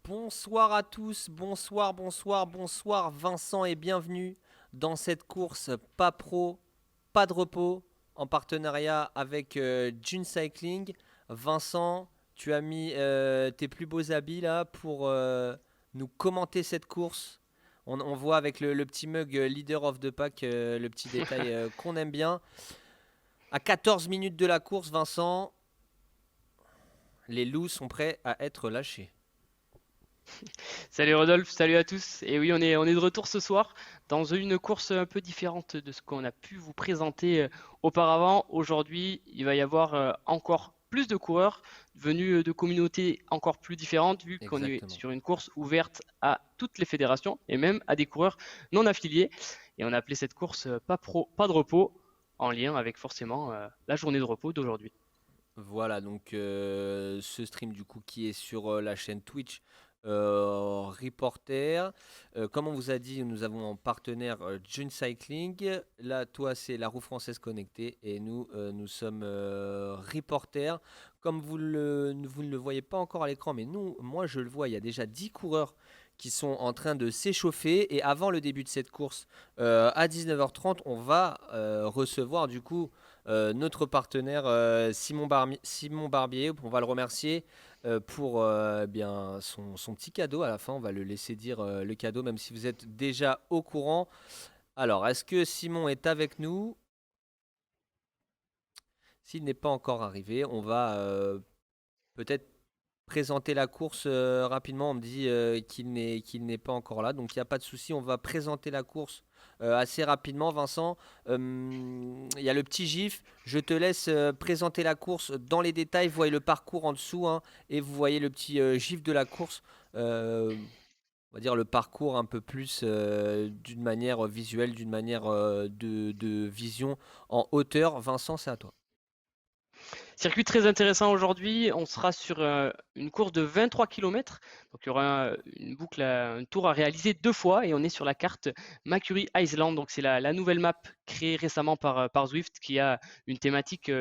Bonsoir à tous, bonsoir, bonsoir, bonsoir Vincent et bienvenue dans cette course pas pro, pas de repos en partenariat avec June Cycling. Vincent, tu as mis tes plus beaux habits là pour nous commenter cette course. On voit avec le petit mug Leader of the Pack le petit détail qu'on aime bien. À 14 minutes de la course, Vincent, les loups sont prêts à être lâchés. Salut Rodolphe, salut à tous. Et oui, on est de retour ce soir dans une course un peu différente de ce qu'on a pu vous présenter auparavant. Aujourd'hui, il va y avoir encore plus de coureurs venus de communautés encore plus différentes, vu qu'on est Exactement. sur une course ouverte à toutes les fédérations et même à des coureurs non affiliés. Et on a appelé cette course pas pro, pas de repos, en lien avec forcément la journée de repos d'aujourd'hui. Voilà, donc ce stream du coup qui est sur la chaîne Twitch Reporter. Comme on vous a dit, nous avons en partenaire June Cycling. Là, toi, c'est la roue française connectée et nous, nous sommes Reporter. Comme vous ne le voyez pas encore à l'écran, mais nous, moi, je le vois, il y a déjà 10 coureurs qui sont en train de s'échauffer. Et avant le début de cette course, à 19h30, on va recevoir du coup notre partenaire Simon Barbier. On va le remercier pour bien son petit cadeau. À la fin, on va le laisser dire le cadeau, même si vous êtes déjà au courant. Alors, est-ce que Simon est avec nous? S'il n'est pas encore arrivé, on va peut-être présenter la course rapidement. On me dit qu'il n'est pas encore là, donc il n'y a pas de souci. On va présenter la course assez rapidement, Vincent. Il y a le petit gif. Je te laisse présenter la course dans les détails. Vous voyez le parcours en dessous, hein, et vous voyez le petit gif de la course. On va dire le parcours un peu plus d'une manière visuelle, d'une manière de vision en hauteur. Vincent, c'est à toi. Circuit très intéressant aujourd'hui. On sera sur une course de 23 km. Donc il y aura une boucle, un tour à réaliser deux fois et on est sur la carte Mercury Island. Donc c'est la nouvelle map créée récemment par Zwift qui a une thématique,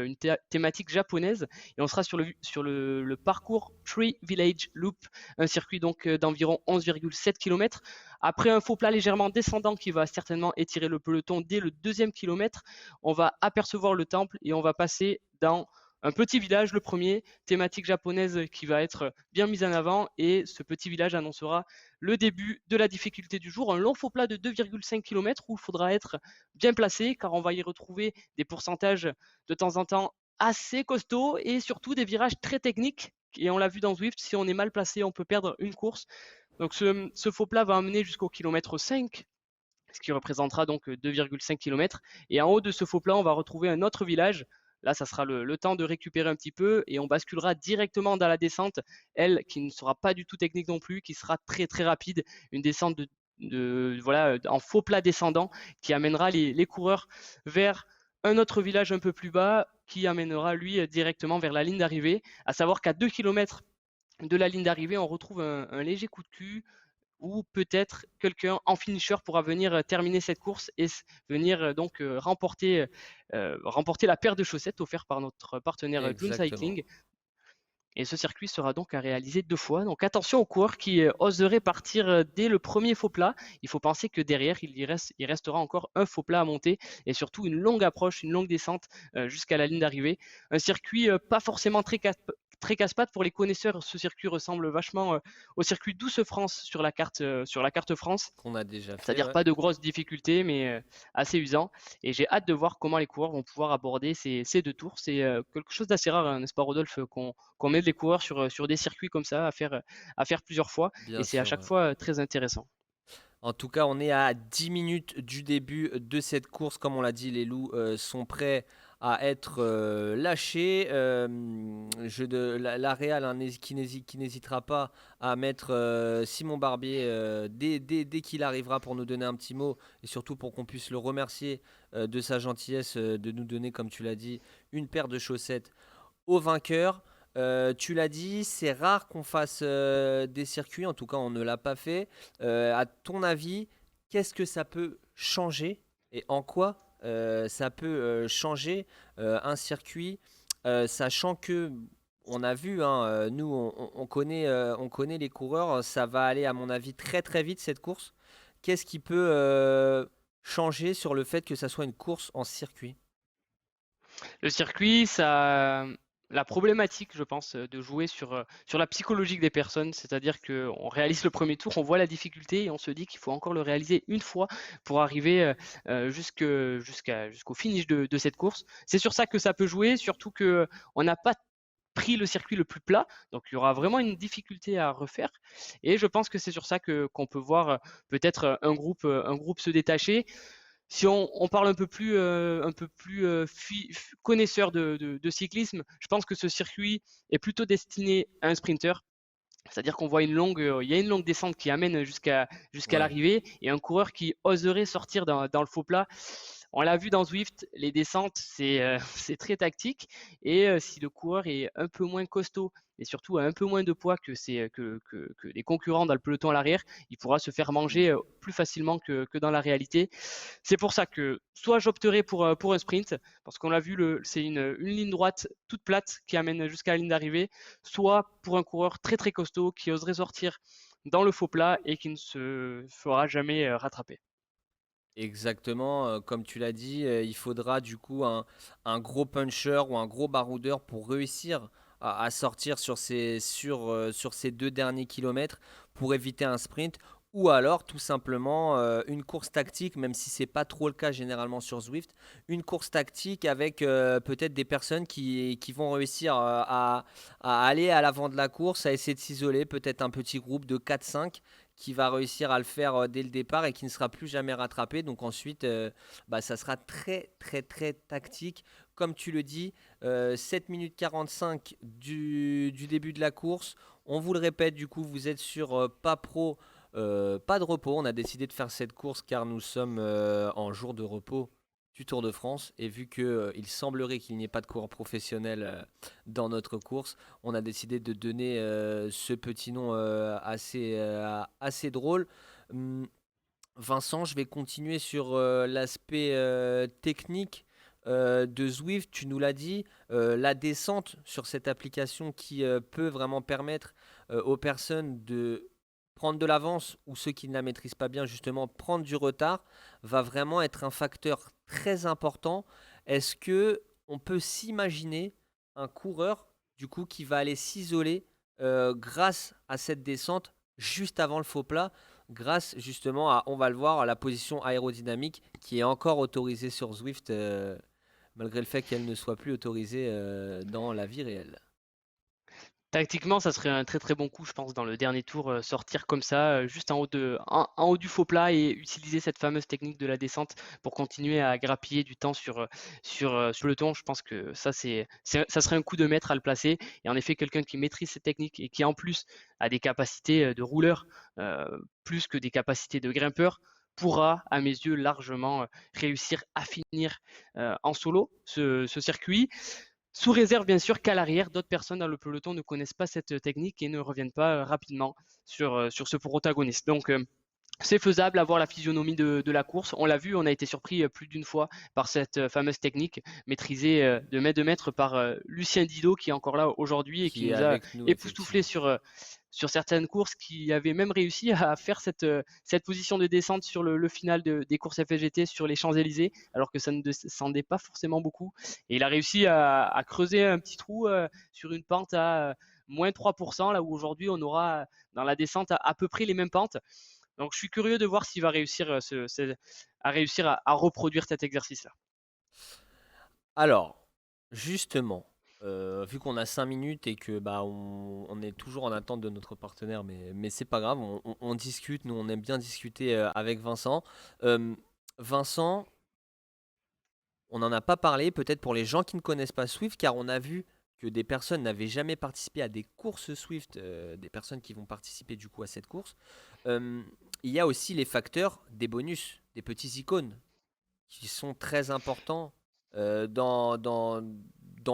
thématique japonaise. Et on sera sur le parcours Tree Village Loop, un circuit donc d'environ 11,7 km. Après un faux plat légèrement descendant qui va certainement étirer le peloton dès le deuxième kilomètre, on va apercevoir le temple et on va passer dans un petit village, le premier, thématique japonaise qui va être bien mise en avant et ce petit village annoncera le début de la difficulté du jour, un long faux plat de 2,5 km où il faudra être bien placé car on va y retrouver des pourcentages de temps en temps assez costauds et surtout des virages très techniques et on l'a vu dans Zwift, si on est mal placé, on peut perdre une course. Donc ce faux plat va amener jusqu'au kilomètre 5, ce qui représentera donc 2,5 km. Et en haut de ce faux plat, on va retrouver un autre village. Là, ça sera le temps de récupérer un petit peu et on basculera directement dans la descente, elle qui ne sera pas du tout technique non plus, qui sera très très rapide, une descente voilà, en faux plat descendant qui amènera les coureurs vers un autre village un peu plus bas qui amènera lui directement vers la ligne d'arrivée. À savoir qu'à 2 km de la ligne d'arrivée, on retrouve un léger coup de cul ou peut-être quelqu'un en finisher pourra venir terminer cette course et venir donc remporter la paire de chaussettes offerte par notre partenaire June Exactement. Cycling. Et ce circuit sera donc à réaliser deux fois. Donc attention aux coureurs qui oseraient partir dès le premier faux plat. Il faut penser que derrière, il restera encore un faux plat à monter et surtout une longue approche, une longue descente jusqu'à la ligne d'arrivée. Un circuit pas forcément très casse-pattes pour les connaisseurs. Ce circuit ressemble vachement au circuit Douce France sur la carte France. Qu'on a déjà fait, C'est-à-dire ouais. pas de grosses difficultés, mais assez usant. Et j'ai hâte de voir comment les coureurs vont pouvoir aborder ces deux tours. C'est quelque chose d'assez rare, hein, n'est-ce pas, Rodolphe, qu'on met les coureurs sur des circuits comme ça à faire plusieurs fois. Et Bien c'est à sûr, chaque ouais. fois très intéressant. En tout cas, on est à 10 minutes du début de cette course. Comme on l'a dit, les loups sont prêts à être lâchés. La Real, hein, qui n'hésitera pas à mettre Simon Barbier dès qu'il arrivera pour nous donner un petit mot et surtout pour qu'on puisse le remercier de sa gentillesse de nous donner, comme tu l'as dit, une paire de chaussettes au vainqueur. Tu l'as dit, c'est rare qu'on fasse des circuits, en tout cas on ne l'a pas fait. À ton avis, qu'est-ce que ça peut changer et en quoi ça peut changer un circuit, sachant que on a vu, hein, nous, on connaît les coureurs. Ça va aller, à mon avis, très très vite cette course. Qu'est-ce qui peut changer sur le fait que ça soit une course en circuit? Le circuit, ça, la problématique, je pense, de jouer sur la psychologique des personnes, c'est-à-dire qu'on réalise le premier tour, on voit la difficulté et on se dit qu'il faut encore le réaliser une fois pour arriver jusqu'au finish de cette course. C'est sur ça que ça peut jouer, surtout que on n'a pas pris le circuit le plus plat, donc il y aura vraiment une difficulté à refaire. Et je pense que c'est sur ça que qu'on peut voir peut-être un groupe se détacher. Si on parle un peu plus connaisseur de cyclisme, je pense que ce circuit est plutôt destiné à un sprinter. C'est-à-dire qu'on voit il y a une longue descente qui amène jusqu'à Ouais. l'arrivée et un coureur qui oserait sortir dans le faux plat. On l'a vu dans Zwift, les descentes, c'est très tactique. Et si le coureur est un peu moins costaud et surtout a un peu moins de poids que les concurrents dans le peloton à l'arrière, il pourra se faire manger plus facilement que dans la réalité. C'est pour ça que soit j'opterai pour un sprint, parce qu'on l'a vu, c'est une ligne droite toute plate qui amène jusqu'à la ligne d'arrivée, soit pour un coureur très très costaud qui oserait sortir dans le faux plat et qui ne se fera jamais rattraper. Exactement, comme tu l'as dit, il faudra du coup un gros puncher ou un gros baroudeur pour réussir à sortir sur ces 2 derniers kilomètres pour éviter un sprint ou alors tout simplement, une course tactique, même si c'est pas trop le cas généralement sur Zwift, une course tactique avec, peut-être des personnes qui vont réussir, à aller à l'avant de la course, à essayer de s'isoler, peut-être un petit groupe de 4-5 qui va réussir à le faire dès le départ et qui ne sera plus jamais rattrapé. Donc ensuite, bah, ça sera très très très tactique. Comme tu le dis, 7 minutes 45 du début de la course. On vous le répète, du coup, vous êtes sur pas pro, pas de repos. On a décidé de faire cette course car nous sommes en jour de repos du Tour de France. Et vu que, il semblerait qu'il n'y ait pas de coureur professionnel dans notre course, on a décidé de donner ce petit nom assez drôle. Hum, Vincent, je vais continuer sur l'aspect technique de Zwift. Tu nous l'as dit, la descente sur cette application qui peut vraiment permettre aux personnes de prendre de l'avance ou ceux qui ne la maîtrisent pas bien, justement, prendre du retard, va vraiment être un facteur très important. Est-ce que on peut s'imaginer un coureur du coup qui va aller s'isoler grâce à cette descente juste avant le faux plat? Grâce justement à, on va le voir, à la position aérodynamique qui est encore autorisée sur Zwift, malgré le fait qu'elle ne soit plus autorisée dans la vie réelle. Tactiquement, ça serait un très très bon coup, je pense, dans le dernier tour, sortir comme ça, juste en haut du faux plat et utiliser cette fameuse technique de la descente pour continuer à grappiller du temps sur le peloton. Je pense que ça serait un coup de maître à le placer. Et en effet, quelqu'un qui maîtrise cette technique et qui en plus a des capacités de rouleur, plus que des capacités de grimpeur, pourra, à mes yeux, largement réussir à finir en solo ce circuit. Sous réserve bien sûr qu'à l'arrière, d'autres personnes dans le peloton ne connaissent pas cette technique et ne reviennent pas rapidement sur ce protagoniste. Donc c'est faisable à voir la physionomie de la course. On l'a vu, on a été surpris plus d'une fois par cette fameuse technique maîtrisée de maître par Lucien Didot qui est encore là aujourd'hui et qui Qui est nous a avec nous, époustouflé effectivement. sur certaines courses, qui avait même réussi à faire cette position de descente sur le final des courses FSGT sur les Champs-Élysées, alors que ça ne descendait pas forcément beaucoup. Et il a réussi à creuser un petit trou sur une pente à moins 3%, là où aujourd'hui on aura dans la descente à peu près les mêmes pentes. Donc je suis curieux de voir s'il va réussir, à réussir à reproduire cet exercice-là. Alors, justement, vu qu'on a 5 minutes et que bah, on est toujours en attente de notre partenaire, mais c'est pas grave, on discute, nous on aime bien discuter avec Vincent. Euh, Vincent, on n'en a pas parlé, peut-être pour les gens qui ne connaissent pas Swift, car on a vu que des personnes n'avaient jamais participé à des courses Swift, des personnes qui vont participer du coup à cette course. Euh, il y a aussi les facteurs des bonus, des petits icônes, qui sont très importants dans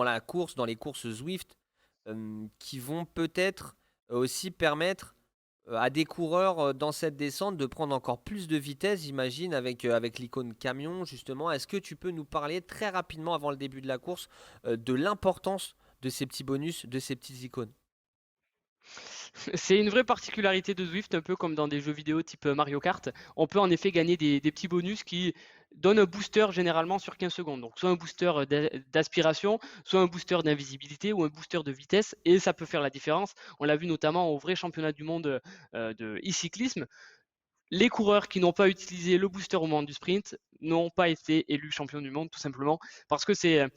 la course, dans les courses Zwift, qui vont peut-être aussi permettre à des coureurs dans cette descente de prendre encore plus de vitesse, j'imagine, avec l'icône camion, justement. Est-ce que tu peux nous parler très rapidement avant le début de la course de l'importance de ces petits bonus, de ces petites icônes. C'est une vraie particularité de Zwift, un peu comme dans des jeux vidéo type Mario Kart. On peut en effet gagner des petits bonus qui donnent un booster généralement sur 15 secondes. Donc soit un booster d'aspiration, soit un booster d'invisibilité ou un booster de vitesse. Et ça peut faire la différence. On l'a vu notamment au vrai championnat du monde de e-cyclisme. Les coureurs qui n'ont pas utilisé le booster au moment du sprint n'ont pas été élus champions du monde, tout simplement, parce que c'est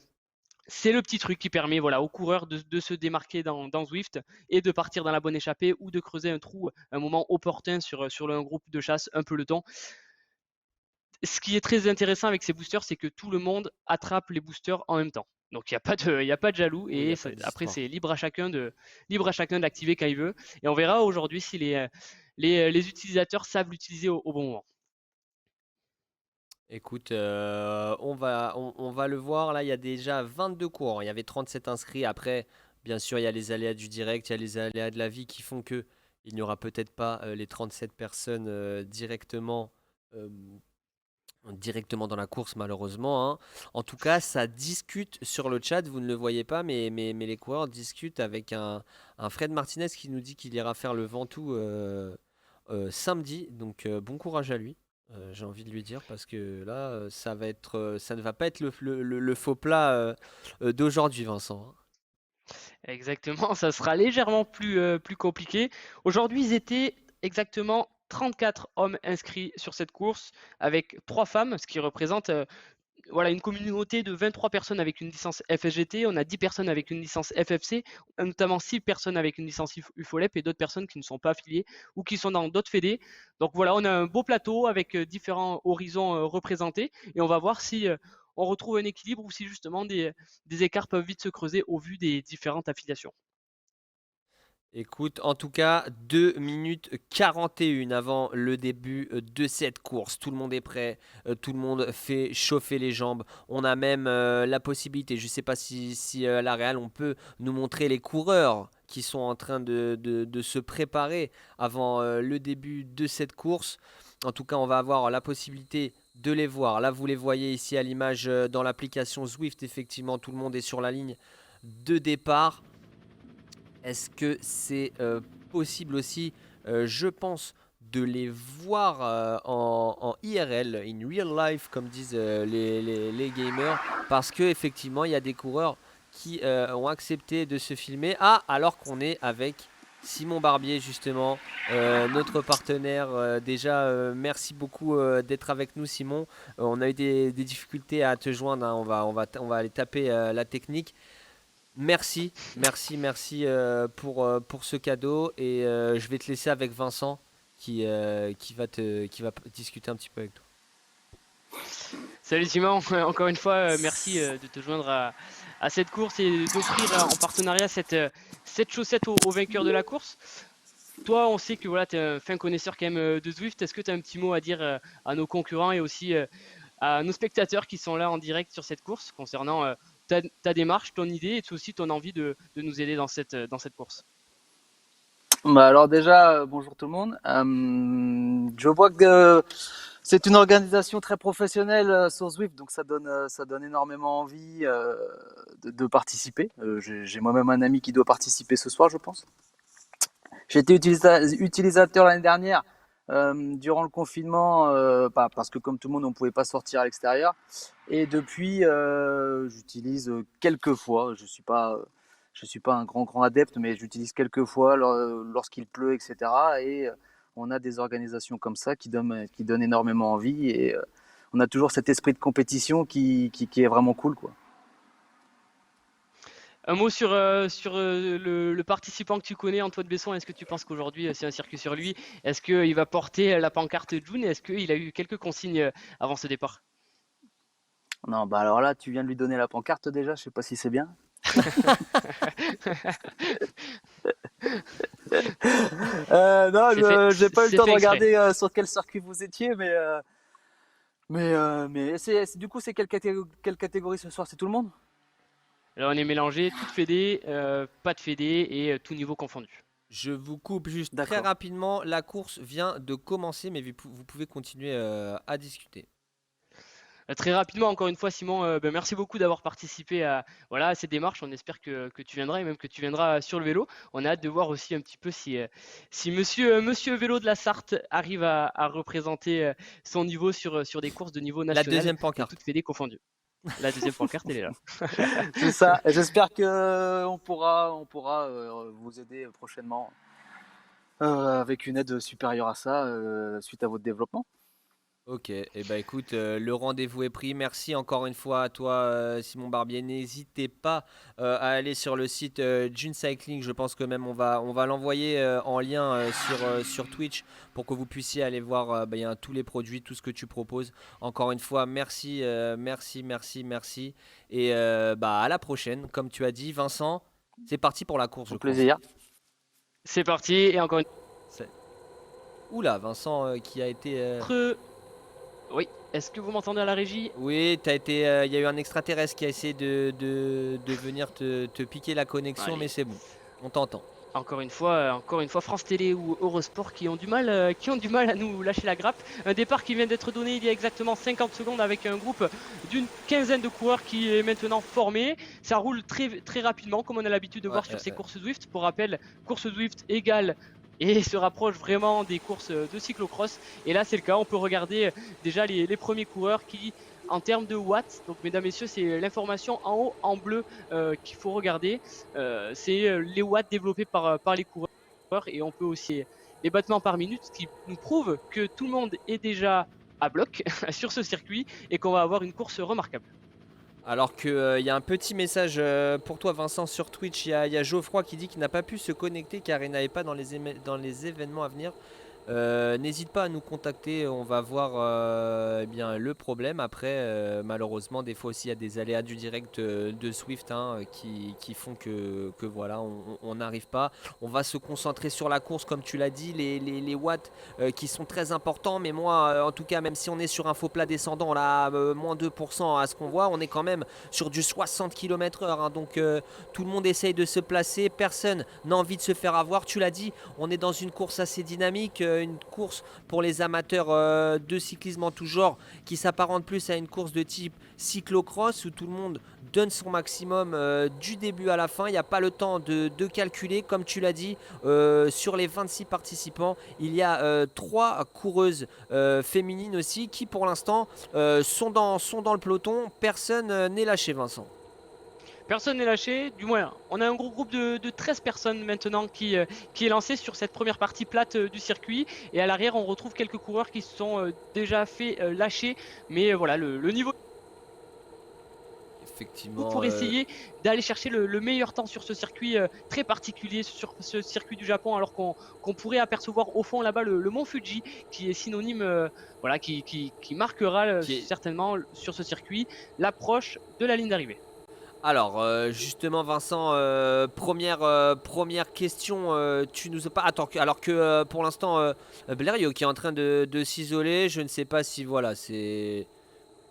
le petit truc qui permet voilà, aux coureurs de se démarquer dans Zwift et de partir dans la bonne échappée ou de creuser un trou à un moment opportun sur un groupe de chasse un peloton. Ce qui est très intéressant avec ces boosters, c'est que tout le monde attrape les boosters en même temps. Donc il n'y a pas de jaloux Oui, il n'y et a pas après d'histoire. c'est libre à chacun de l'activer quand il veut. Et on verra aujourd'hui si les utilisateurs savent l'utiliser au bon moment. Écoute, on va le voir. Là, il y a déjà 22 cours. Il y avait 37 inscrits. Après, bien sûr, il y a les aléas du direct, il y a les aléas de la vie qui font que il n'y aura peut-être pas les 37 personnes euh, directement dans la course, malheureusement, hein. En tout cas, ça discute sur le chat. Vous ne le voyez pas, mais les coureurs discutent avec un Fred Martinez qui nous dit qu'il ira faire le Ventoux samedi. Donc, bon courage à lui. J'ai envie de lui dire parce que là, ça ne va pas être le faux plat d'aujourd'hui, Vincent, hein. Exactement, ça sera légèrement plus compliqué. Aujourd'hui, ils étaient exactement 34 hommes inscrits sur cette course avec 3 femmes, ce qui représente voilà, une communauté de 23 personnes avec une licence FSGT. On a 10 personnes avec une licence FFC, notamment 6 personnes avec une licence UFOLEP et d'autres personnes qui ne sont pas affiliées ou qui sont dans d'autres fédés. Donc voilà, on a un beau plateau avec différents horizons représentés et on va voir si on retrouve un équilibre ou si justement des écarts peuvent vite se creuser au vu des différentes affiliations. Écoute, en tout cas, 2 minutes 41 avant le début de cette course. Tout le monde est prêt, tout le monde fait chauffer les jambes. On a même la possibilité, je ne sais pas si à la Real, on peut nous montrer les coureurs qui sont en train de se préparer avant le début de cette course. En tout cas, on va avoir la possibilité de les voir. Là, vous les voyez ici à l'image dans l'application Zwift. Effectivement, tout le monde est sur la ligne de départ. Est-ce que c'est possible aussi, je pense, de les voir en IRL, in real life, comme disent les gamers, parce que effectivement, il y a des coureurs qui ont accepté de se filmer. Ah, alors qu'on est avec Simon Barbier, justement, notre partenaire. Déjà, merci beaucoup d'être avec nous, Simon. On a eu des difficultés à te joindre, hein. On va aller taper la technique. Merci, merci, merci pour ce cadeau et je vais te laisser avec Vincent qui va discuter un petit peu avec toi. Salut Simon, encore une fois, merci de te joindre à cette course et d'offrir en partenariat cette chaussette au vainqueur de la course. Toi, on sait que voilà, tu es un fin connaisseur quand même de Zwift. Est-ce que tu as un petit mot à dire à nos concurrents et aussi à nos spectateurs qui sont là en direct sur cette course concernant ta démarche, ton idée et aussi ton envie de nous aider dans cette course? Bah alors déjà, bonjour tout le monde. Je vois que c'est une organisation très professionnelle sur Zwift, donc ça donne énormément envie de participer. J'ai moi-même un ami qui doit participer ce soir, je pense. J'ai été utilisateur l'année dernière durant le confinement, parce que comme tout le monde, on ne pouvait pas sortir à l'extérieur. Et depuis, j'utilise quelques fois. Je suis pas un grand adepte, mais j'utilise quelques fois lorsqu'il pleut, etc. Et on a des organisations comme ça qui donnent énormément envie. Et on a toujours cet esprit de compétition qui est vraiment cool, quoi. Un mot sur le participant que tu connais, Antoine Besson. Est-ce que tu penses qu'aujourd'hui c'est un circuit sur lui? Est-ce qu'il va porter la pancarte June? Est-ce qu'il a eu quelques consignes avant ce départ? Non, bah alors là, tu viens de lui donner la pancarte déjà. Je sais pas si c'est bien. Non, C'est fait, j'ai pas eu le c'est temps de fait exprès. regarder sur quel circuit vous étiez, mais du coup, c'est quelle catégorie ce soir? C'est tout le monde? Alors on est mélangé, toute fédé, pas de fédé et tout niveau confondu. Je vous coupe juste très D'accord. rapidement. La course vient de commencer, mais vous pouvez continuer à discuter. Très rapidement, encore une fois, Simon, merci beaucoup d'avoir participé à cette démarche. On espère que tu viendras et même que tu viendras sur le vélo. On a hâte de voir aussi un petit peu si monsieur Vélo de la Sarthe arrive à représenter son niveau sur des courses de niveau La national, deuxième et pancarte. toutes fédés confondues. La deuxième pancarte, elle est là. C'est ça. Et j'espère que on pourra vous aider prochainement avec une aide supérieure à ça suite à votre développement. Ok, et bah écoute, le rendez-vous est pris. Merci encore une fois à toi, Simon Barbier. N'hésitez pas à aller sur le site June Cycling. Je pense que même on va l'envoyer en lien sur Twitch pour que vous puissiez aller voir bah, il y a tous les produits, tout ce que tu proposes. Encore une fois, merci, merci. Et bah à la prochaine. Comme tu as dit, Vincent, c'est parti pour la course, je Au crois. plaisir. C'est parti, et encore une C'est- Oula, Vincent qui a été. fois. Oui, est-ce que vous m'entendez à la régie? Oui, il y a eu un extraterrestre qui a essayé de venir te piquer la connexion, Allez. mais c'est bon, on t'entend. Encore une fois, France Télé ou Eurosport qui ont du mal à nous lâcher la grappe. Un départ qui vient d'être donné il y a exactement 50 secondes avec un groupe d'une quinzaine de coureurs qui est maintenant formé. Ça roule très, très rapidement, comme on a l'habitude de voir sur ces courses Zwift. Pour rappel, course Zwift égale et se rapproche vraiment des courses de cyclocross. Et là, c'est le cas. On peut regarder déjà les premiers coureurs qui, en termes de watts, donc mesdames, messieurs, c'est l'information en haut en bleu qu'il faut regarder. C'est les watts développés par les coureurs, et on peut aussi les battements par minute, ce qui nous prouve que tout le monde est déjà à bloc sur ce circuit et qu'on va avoir une course remarquable. Alors qu'il y a un petit message pour toi, Vincent, sur Twitch. Il y a Geoffroy qui dit qu'il n'a pas pu se connecter car il n'avait pas dans dans les événements à venir. N'hésite pas à nous contacter, on va voir eh bien, le problème. Après, malheureusement, des fois aussi, il y a des aléas du direct de Swift qui font que voilà, on n'arrive pas. On va se concentrer sur la course, comme tu l'as dit, les watts qui sont très importants. Mais moi, en tout cas, même si on est sur un faux plat descendant, là, moins 2% à ce qu'on voit, on est quand même sur du 60 km/h. Donc, tout le monde essaye de se placer. Personne n'a envie de se faire avoir. Tu l'as dit, on est dans une course assez dynamique. Une course pour les amateurs de cyclisme en tout genre qui s'apparente plus à une course de type cyclocross où tout le monde donne son maximum du début à la fin. Il n'y a pas le temps de calculer. Comme tu l'as dit, sur les 26 participants, il y a 3 coureuses féminines aussi qui pour l'instant sont dans le peloton. Personne n'est lâché, Vincent. Personne n'est lâché, du moins on a un gros groupe de 13 personnes maintenant qui est lancé sur cette première partie plate du circuit, et à l'arrière on retrouve quelques coureurs qui se sont déjà fait lâcher, mais voilà le niveau Effectivement. pour essayer d'aller chercher le meilleur temps sur ce circuit très particulier, sur ce circuit du Japon, alors qu'on pourrait apercevoir au fond là-bas le mont Fuji qui est synonyme, voilà, qui marquera certainement sur ce circuit l'approche de la ligne d'arrivée. Alors, justement, Vincent, première question, tu nous as pas. Attends, alors que pour l'instant, Blériot qui est en train de s'isoler, je ne sais pas si voilà, c'est.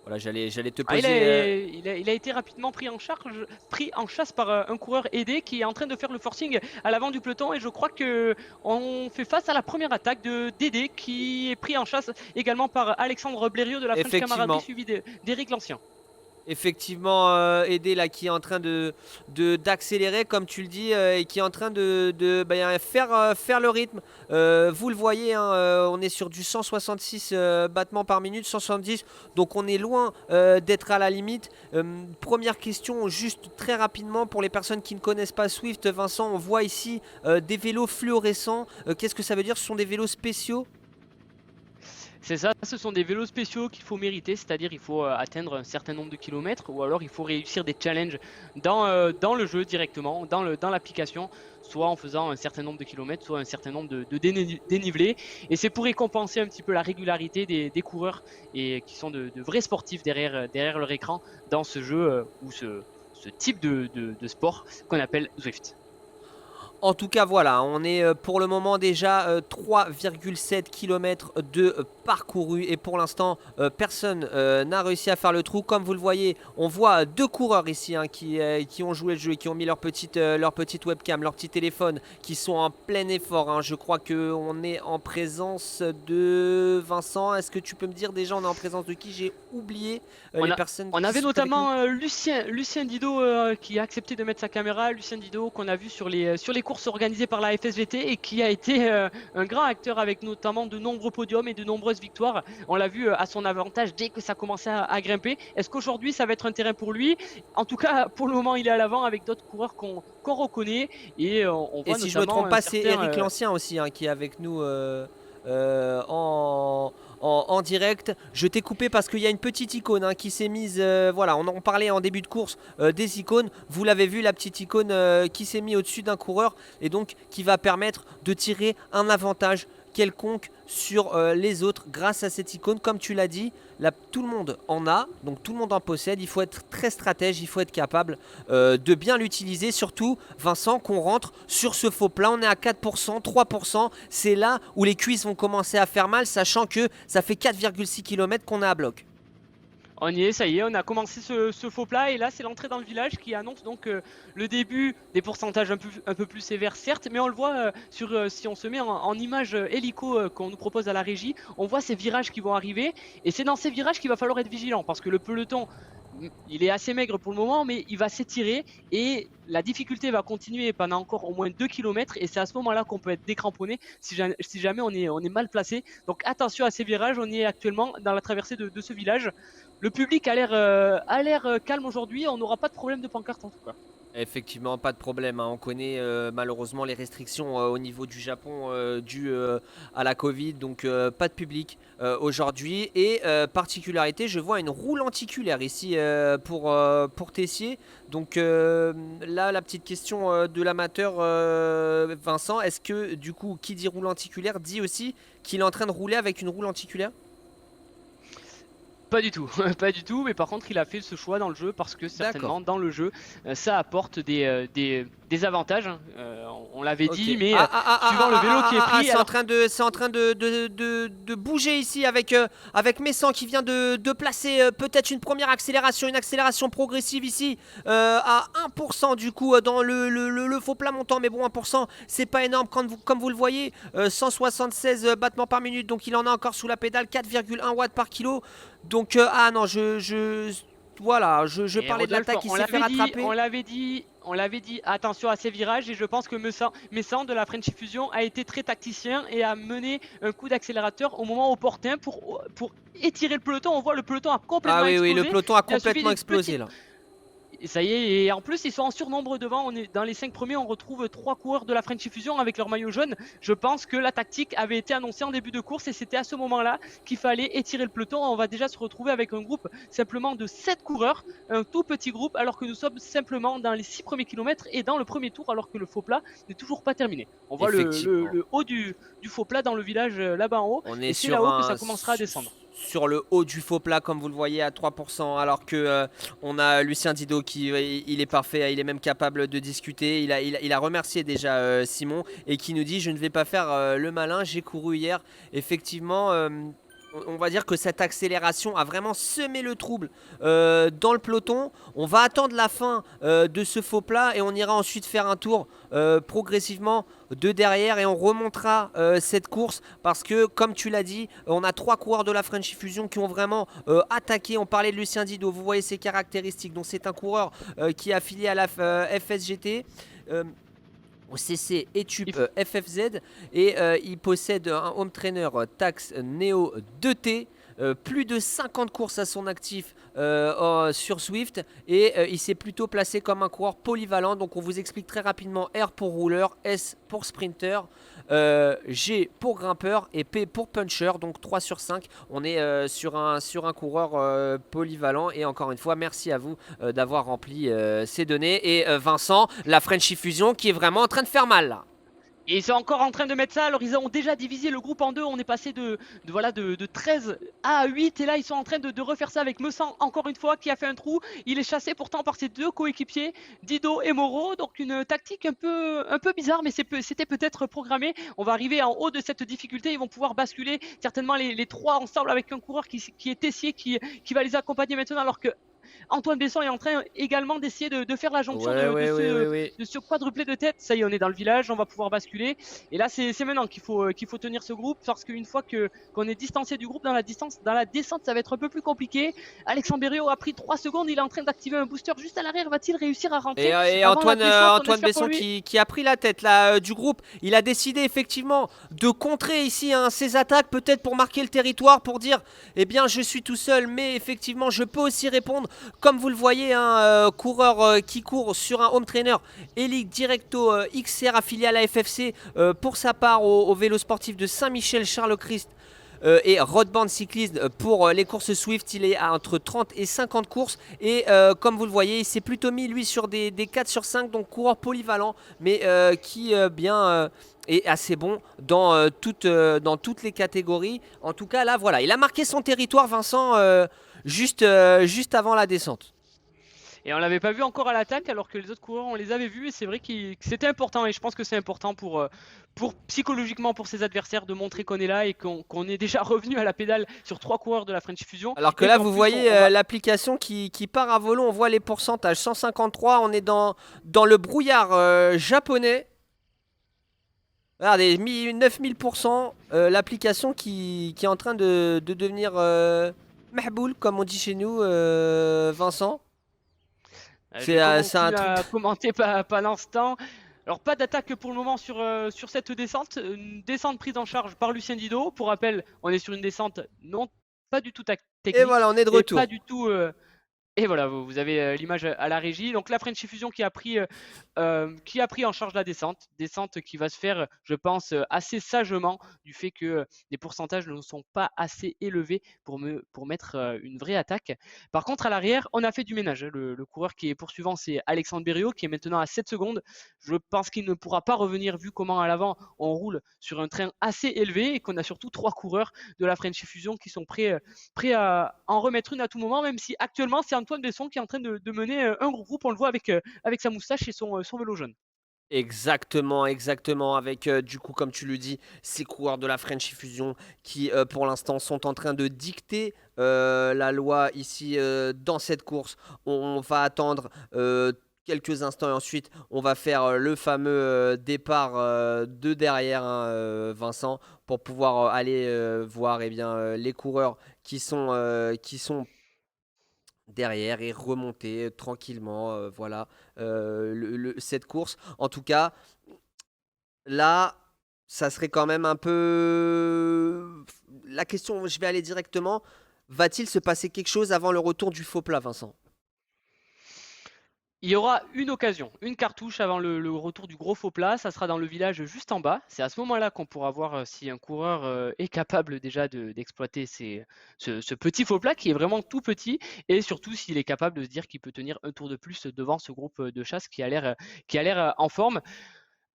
Voilà, j'allais te poser. Il a été rapidement pris en chasse par un coureur aidé qui est en train de faire le forcing à l'avant du peloton, et je crois que on fait face à la première attaque de Dédé qui est pris en chasse également par Alexandre Blériot de la French Camaraderie, suivi d'Éric Lancien. Effectivement, Aidé là qui est en train d'accélérer comme tu le dis et qui est en train de faire le rythme. Vous le voyez, hein, on est sur du 166 battements par minute, 170, donc on est loin d'être à la limite. Première question, juste très rapidement pour les personnes qui ne connaissent pas Swift, Vincent, on voit ici des vélos fluorescents. Qu'est-ce que ça veut dire? Ce sont des vélos spéciaux? C'est ça, ce sont des vélos spéciaux qu'il faut mériter, c'est-à-dire il faut atteindre un certain nombre de kilomètres, ou alors il faut réussir des challenges dans le jeu directement, dans l'application, soit en faisant un certain nombre de kilomètres, soit un certain nombre de dénivelés. Et c'est pour récompenser un petit peu la régularité des coureurs et qui sont de vrais sportifs derrière leur écran dans ce jeu ou ce type de sport qu'on appelle Zwift. En tout cas, voilà, on est pour le moment déjà 3,7 km de parcouru et pour l'instant, personne n'a réussi à faire le trou. Comme vous le voyez, on voit deux coureurs ici hein, qui ont joué le jeu et qui ont mis leur petite webcam, leur petit téléphone, qui sont en plein effort. Hein. Je crois qu'on est en présence de Vincent. Est-ce que tu peux me dire déjà, on est en présence de qui? J'ai oublié les personnes On qui avait sont avec nous. notamment Lucien Didot qui a accepté de mettre sa caméra. Lucien Didot qu'on a vu sur les courses organisées par la FSGT et qui a été un grand acteur avec notamment de nombreux podiums et de nombreuses victoires. On l'a vu à son avantage dès que ça commençait à grimper. Est-ce qu'aujourd'hui ça va être un terrain pour lui? En tout cas, pour le moment, il est à l'avant avec d'autres coureurs qu'on reconnaît et on voit Et si je me notamment trompe pas, c'est Eric Lancien aussi hein, qui est avec nous en direct. Je t'ai coupé parce qu'il y a une petite icône hein, qui s'est mise. Voilà, on en parlait en début de course des icônes. Vous l'avez vu, la petite icône qui s'est mise au-dessus d'un coureur et donc qui va permettre de tirer un avantage quelconque sur les autres grâce à cette icône. Comme tu l'as dit, là, tout le monde en a, donc tout le monde en possède. Il faut être très stratège, il faut être capable de bien l'utiliser. Surtout, Vincent, qu'on rentre sur ce faux plat. On est à 4%, 3%. C'est là où les cuisses vont commencer à faire mal, sachant que ça fait 4,6 km qu'on est à bloc. On y est, ça y est, on a commencé ce faux plat et là c'est l'entrée dans le village qui annonce donc le début des pourcentages un peu plus sévères certes, mais on le voit si on se met en image hélico qu'on nous propose à la régie, on voit ces virages qui vont arriver et c'est dans ces virages qu'il va falloir être vigilant parce que le peloton il est assez maigre pour le moment mais il va s'étirer et la difficulté va continuer pendant encore au moins 2 km et c'est à ce moment-là qu'on peut être décramponné si jamais on est mal placé. Donc attention à ces virages, on y est actuellement dans la traversée de ce village. Le public a l'air calme aujourd'hui, on n'aura pas de problème de pancarte en tout cas. Effectivement, pas de problème. Hein. On connaît malheureusement les restrictions au niveau du Japon dues à la Covid, donc pas de public aujourd'hui. Et particularité, je vois une roue lenticulaire ici pour Tessier. Donc là, la petite question de l'amateur Vincent, est-ce que du coup, qui dit roue lenticulaire dit aussi qu'il est en train de rouler avec une roue lenticulaire? Pas du tout, pas du tout, mais par contre il a fait ce choix dans le jeu parce que certainement dans le jeu ça apporte des avantages, hein. On l'avait dit, mais suivant le vélo qui est pris... C'est en train de bouger ici avec Messan qui vient de placer peut-être une première accélération, une accélération progressive ici à 1% du coup dans le faux plat montant, mais bon 1% c'est pas énorme comme vous le voyez, 176 battements par minute, donc il en a encore sous la pédale, 4,1 watts par kilo. Donc, ah non, voilà, je parlais de l'attaque qui s'est fait rattraper. On l'avait dit, attention à ces virages et je pense que Messan de la French Fusion a été très tacticien et a mené un coup d'accélérateur au moment opportun pour étirer le peloton. On voit le peloton a complètement explosé. Ah oui, le peloton a complètement explosé là. Et ça y est, et en plus ils sont en surnombre devant, on est dans les 5 premiers, on retrouve 3 coureurs de la French Fusion avec leur maillot jaune. Je pense que la tactique avait été annoncée en début de course et c'était à ce moment-là qu'il fallait étirer le peloton. On va déjà se retrouver avec un groupe simplement de 7 coureurs, un tout petit groupe, alors que nous sommes simplement dans les 6 premiers kilomètres et dans le premier tour, alors que le faux plat n'est toujours pas terminé. On voit le haut du faux plat dans le village là-bas en haut, et c'est là-haut que ça commencera à descendre. Sur le haut du faux plat comme vous le voyez à 3%, alors que on a Lucien Didot qui il est parfait, il est même capable de discuter, il a remercié déjà Simon et qui nous dit je ne vais pas faire le malin, j'ai couru hier. Effectivement on va dire que cette accélération a vraiment semé le trouble dans le peloton. On va attendre la fin de ce faux plat et on ira ensuite faire un tour progressivement de derrière et on remontera cette course parce que comme tu l'as dit, on a 3 coureurs de la French Fusion qui ont vraiment attaqué. On parlait de Lucien Didot, vous voyez ses caractéristiques. Donc c'est un coureur qui est affilié à la FSGT. Au CC Etup FFZ et il possède un home trainer Tacx Neo 2T. Plus de 50 courses à son actif sur Zwift et il s'est plutôt placé comme un coureur polyvalent. Donc on vous explique très rapidement: R pour rouleur, S pour sprinter, G pour grimpeur et P pour puncher. Donc 3 sur 5, on est sur un coureur polyvalent. Et encore une fois, merci à vous d'avoir rempli ces données. Et Vincent, la French Fusion qui est vraiment en train de faire mal là. Et ils sont encore en train de mettre ça. Alors, ils ont déjà divisé le groupe en deux. On est passé de 13 à 8. Et là, ils sont en train de refaire ça avec Messan, encore une fois, qui a fait un trou. Il est chassé pourtant par ses deux coéquipiers, Dido et Moreau. Donc, une tactique un peu bizarre, mais c'était peut-être programmé. On va arriver en haut de cette difficulté. Ils vont pouvoir basculer certainement les trois ensemble avec un coureur qui est Tessier, qui va les accompagner maintenant, alors que Antoine Besson est en train également d'essayer de faire la jonction Ouais. de ce quadruplé de tête. Ça y est, on est dans le village, on va pouvoir basculer. Et là, c'est maintenant qu'il faut tenir ce groupe, parce qu'une fois qu'on est distancé du groupe dans la descente, ça va être un peu plus compliqué. Alexandre Berriot a pris 3 secondes, il est en train d'activer un booster juste à l'arrière. Va-t-il réussir à rentrer Et avant la descente? On Antoine espère pour Besson lui. qui a pris la tête là, du groupe. Il a décidé effectivement de contrer ici ses attaques, peut-être pour marquer le territoire, pour dire eh bien je suis tout seul, mais effectivement je peux aussi répondre. Comme vous le voyez, un coureur qui court sur un home trainer Elite Directo XR affilié à la FFC, pour sa part au vélo sportif de Saint-Michel Charles Christ. Et Roadband Cycliste pour les courses Swift, il est à entre 30 et 50 courses. Et comme vous le voyez, il s'est plutôt mis lui sur des 4 sur 5, donc coureur polyvalent, mais qui est assez bon dans toutes les catégories. En tout cas, là, voilà, il a marqué son territoire, Vincent, juste avant la descente. Et on l'avait pas vu encore à l'attaque, alors que les autres coureurs, on les avait vus. Et c'est vrai que c'était important. Et je pense que c'est important pour psychologiquement pour ses adversaires, de montrer qu'on est là et qu'on est déjà revenu à la pédale sur 3 coureurs de la French Fusion. Alors que Et là, qu'en vous plus, voyez on va... l'application qui part à volo. On voit les pourcentages. 153, on est dans le brouillard japonais. Regardez, 9000%. L'application qui est en train de devenir mahboul, comme on dit chez nous, Vincent. C'est un continue truc. à commenter pas l'instant. Alors, pas d'attaque pour le moment sur cette descente. Une descente prise en charge par Lucien Didot. Pour rappel, on est sur une descente non pas du tout Et technique voilà, on est de et pas retour. du tout. Et voilà, vous avez l'image à la régie. Donc la French Fusion qui a pris en charge la descente qui va se faire, je pense, assez sagement, du fait que les pourcentages ne sont pas assez élevés pour mettre une vraie attaque. Par contre, à l'arrière, on a fait du ménage. Le coureur qui est poursuivant, c'est Alexandre Berriot, qui est maintenant à 7 secondes. Je pense qu'il ne pourra pas revenir, vu comment à l'avant on roule sur un train assez élevé, et qu'on a surtout 3 coureurs de la French Fusion qui sont prêts à en remettre une à tout moment, même si actuellement c'est Antoine Besson qui est en train de mener un gros groupe. On le voit avec sa moustache et son vélo jaune. Exactement, avec du coup, comme tu le dis, ces coureurs de la French Fusion qui pour l'instant sont en train de dicter la loi ici dans cette course. On va attendre quelques instants et ensuite on va faire le fameux départ de derrière, hein, Vincent, pour pouvoir aller voir eh bien, les coureurs qui sont derrière et remonter tranquillement, voilà, cette course. En tout cas, là, ça serait quand même un peu... La question, je vais aller directement. Va-t-il se passer quelque chose avant le retour du faux plat, Vincent? Il y aura une occasion, une cartouche avant le retour du gros faux plat. Ça sera dans le village juste en bas. C'est à ce moment-là qu'on pourra voir si un coureur est capable déjà d'exploiter ce petit faux plat qui est vraiment tout petit, et surtout s'il est capable de se dire qu'il peut tenir un tour de plus devant ce groupe de chasse qui a l'air en forme.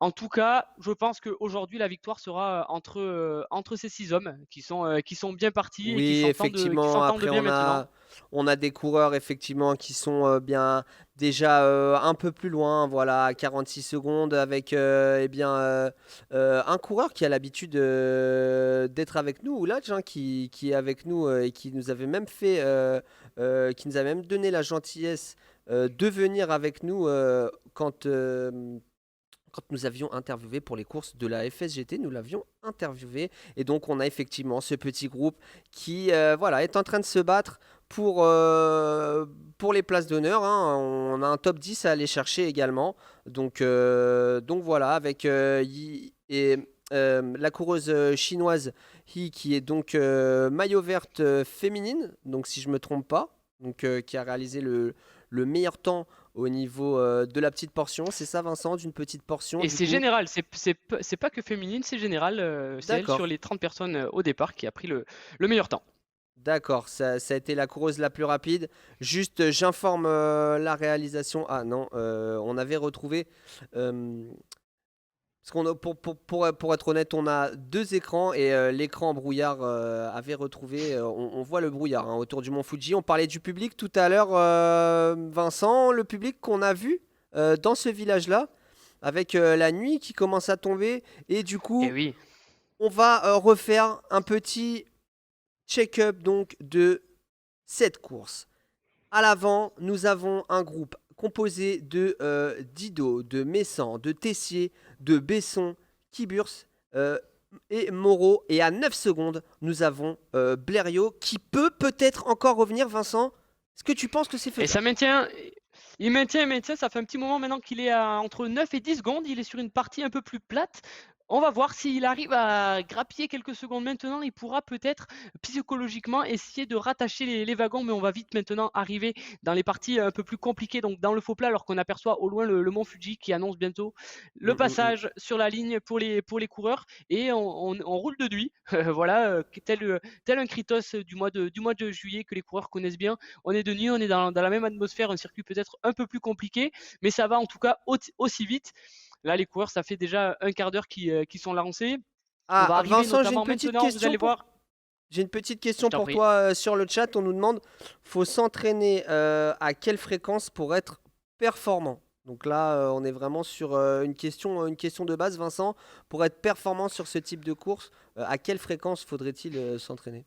En tout cas, je pense qu'aujourd'hui, la victoire sera entre ces 6 hommes qui sont bien partis et qui Oui, effectivement. s'entendent Après, bien maintenant. on a des coureurs effectivement qui sont bien déjà un peu plus loin, voilà, à 46 secondes, avec eh bien un coureur qui a l'habitude d'être avec nous, Oulaj, hein, qui est avec nous et qui nous avait même qui nous avait même donné la gentillesse de venir avec nous quand nous avions interviewé pour les courses de la FSGT, nous l'avions interviewé. Et donc, on a effectivement ce petit groupe qui voilà, est en train de se battre pour les places d'honneur, hein. On a un top 10 à aller chercher également. Donc voilà, avec la coureuse chinoise He, qui est donc maillot verte féminine, donc si je ne me trompe pas, donc, qui a réalisé le meilleur temps au niveau de la petite portion. C'est ça, Vincent, d'une petite portion Et du c'est coup? général, c'est pas que féminine, c'est général. C'est elle sur D'accord, les 30 personnes au départ qui a pris le meilleur temps. d'accord. Ça a été la coureuse la plus rapide. Juste, j'informe la réalisation. Ah non, on avait retrouvé. Parce Pour être honnête, on a deux écrans et l'écran brouillard avait retrouvé. On voit le brouillard hein, autour du mont Fuji. On parlait du public tout à l'heure, Vincent, le public qu'on a vu dans ce village-là, avec la nuit qui commence à tomber. Et du Et coup, oui. on va refaire un petit check-up donc de cette course. À l'avant, nous avons un groupe composé de Didot, de Messan, de Tessier, de Besson, Kiburs et Moreau. Et à 9 secondes, nous avons Blériot qui peut-être encore revenir, Vincent. Est-ce que tu penses que c'est Et faisable? ça maintient. Il maintient, ça fait un petit moment maintenant qu'il est à entre 9 et 10 secondes, il est sur une partie un peu plus plate. On va voir s'il arrive à grappiller quelques secondes maintenant, il pourra peut-être psychologiquement essayer de rattacher les wagons, mais on va vite maintenant arriver dans les parties un peu plus compliquées, donc dans le faux plat, alors qu'on aperçoit au loin le mont Fuji qui annonce bientôt le passage sur la ligne pour les coureurs, et on roule de nuit, voilà, tel un Kritos du mois de juillet que les coureurs connaissent bien. On est de nuit, on est dans la même atmosphère, un circuit peut-être un peu plus compliqué, mais ça va en tout cas aussi vite. Là, les coureurs, ça fait déjà un quart d'heure qui sont lancés. On va Ah, arriver Vincent, j'ai une notamment petite maintenant, vous question allez pour voir, J'ai une petite je question t'en pour prie. toi sur le chat. On nous demande, faut s'entraîner à quelle fréquence pour être performant? Donc là, on est vraiment sur une question de base, Vincent. Pour être performant sur ce type de course, à quelle fréquence faudrait-il s'entraîner?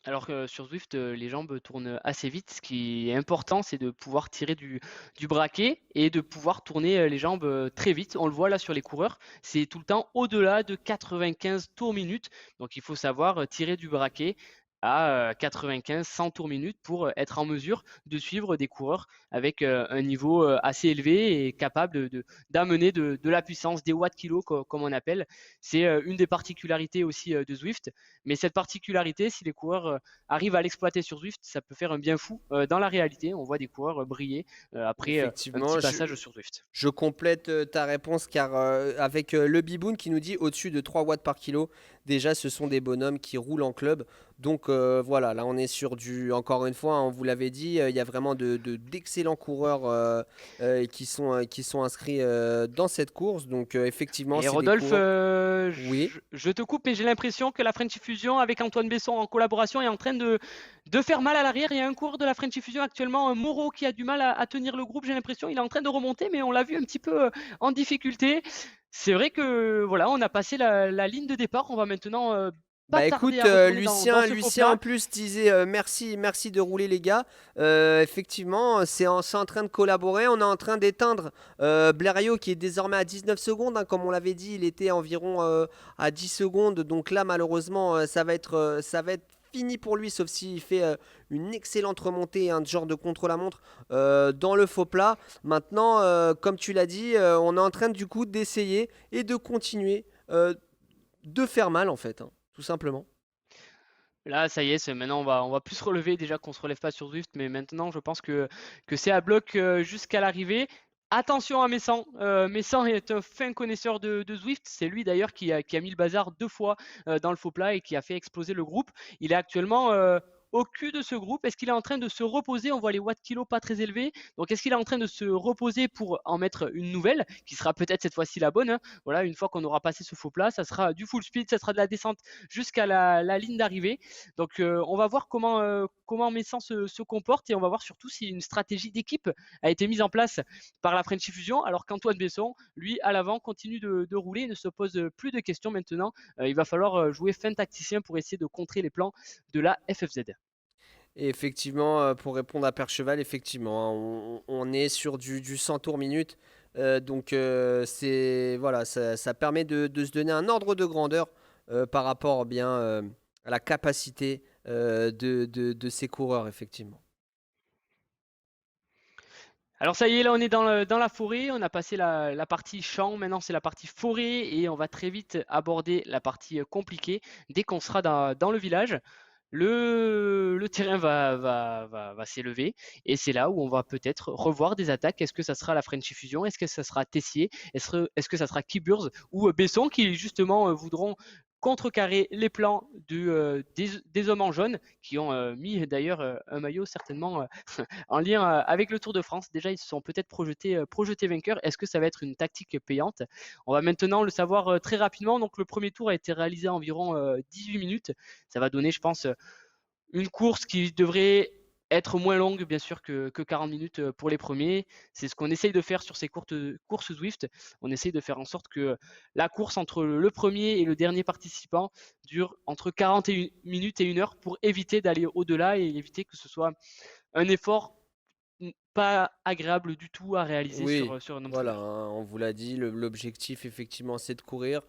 Alors que sur Zwift, les jambes tournent assez vite. Ce qui est important, c'est de pouvoir tirer du braquet et de pouvoir tourner les jambes très vite. On le voit là sur les coureurs, c'est tout le temps au-delà de 95 tours minute. Donc il faut savoir tirer du braquet à 95, 100 tours minute pour être en mesure de suivre des coureurs avec un niveau assez élevé et capable d'amener de la puissance, des watts kilos comme on appelle. C'est une des particularités aussi de Zwift. Mais cette particularité, si les coureurs arrivent à l'exploiter sur Zwift, ça peut faire un bien fou dans la réalité. On voit des coureurs briller après un petit Effectivement, passage sur Zwift. je complète ta réponse car avec le Biboun qui nous dit au-dessus de 3 watts par kilo, déjà ce sont des bonhommes qui roulent en club. Donc voilà, là on est sur encore une fois, hein, on vous l'avait dit, il y a vraiment d'excellents coureurs qui sont inscrits dans cette course. Donc effectivement, Et c'est des Rodolphe, coureurs. Oui. je te coupe, mais j'ai l'impression que la French Fusion avec Antoine Besson en collaboration est en train de faire mal à l'arrière. Il y a un coureur de la French Fusion actuellement, Moreau, qui a du mal à tenir le groupe. J'ai l'impression il est en train de remonter, mais on l'a vu un petit peu en difficulté. C'est vrai que voilà, on a passé la ligne de départ. On va maintenant pas Bah tarder écoute, à retourner dans Lucien, ce faux Lucien en plat. plus disait merci de rouler les gars. Effectivement, c'est en train de collaborer. On est en train d'éteindre Blériot qui est désormais à 19 secondes. Hein, comme on l'avait dit, il était environ à 10 secondes. Donc là, malheureusement, ça va être fini pour lui, sauf s'il fait une excellente remontée, un genre de contre-la-montre dans le faux plat. Maintenant, comme tu l'as dit, on est en train du coup d'essayer et de continuer de faire mal en fait, hein, tout simplement. Là, ça y est, maintenant on va plus se relever. Déjà qu'on se relève pas sur Zwift, mais maintenant je pense que c'est à bloc jusqu'à l'arrivée. Attention à Messan. Messan est un fin connaisseur de Zwift. C'est lui d'ailleurs qui a mis le bazar 2 fois dans le faux plat et qui a fait exploser le groupe. Il est actuellement au cul de ce groupe. Est-ce qu'il est en train de se reposer? On voit les watts kilos pas très élevés. Donc est-ce qu'il est en train de se reposer pour en mettre une nouvelle qui sera peut-être cette fois-ci la bonne, hein. Voilà, une fois qu'on aura passé ce faux plat, ça sera du full speed, ça sera de la descente jusqu'à la ligne d'arrivée. Donc on va voir comment Messan se comporte, et on va voir surtout si une stratégie d'équipe a été mise en place par la French Fusion, alors qu'Antoine Besson, lui, à l'avant, continue de rouler, ne se pose plus de questions maintenant. Il va falloir jouer fin tacticien pour essayer de contrer les plans de la FFZ. Et effectivement, pour répondre à Percheval, effectivement, hein, on est sur du 100 tours minute. Donc c'est voilà, ça permet de se donner un ordre de grandeur par rapport bien à la capacité de ces coureurs, effectivement. Alors ça y est, là on est dans la forêt, on a passé la partie champ, maintenant c'est la partie forêt, et on va très vite aborder la partie compliquée dès qu'on sera dans le village. Le terrain va s'élever, et c'est là où on va peut-être revoir des attaques. Est-ce que ça sera la French Fusion? Est-ce que ça sera Tessier? Est-ce que ça sera Kiburs ou Besson qui justement voudront contrecarrer les plans des hommes en jaune qui ont mis d'ailleurs un maillot certainement en lien avec le Tour de France. Déjà, ils se sont peut-être projetés vainqueurs. Est-ce que ça va être une tactique payante? On va maintenant le savoir très rapidement. Donc, le premier tour a été réalisé à environ 18 minutes. Ça va donner, je pense, une course qui devrait être moins longue, bien sûr, que 40 minutes pour les premiers. C'est ce qu'on essaye de faire sur ces courses Zwift. On essaye de faire en sorte que la course entre le premier et le dernier participant dure entre 41 minutes et 1 heure pour éviter d'aller au-delà et éviter que ce soit un effort pas agréable du tout à réaliser Oui, sur un homme voilà, solaire. hein, on vous l'a dit, l'objectif effectivement c'est de courir.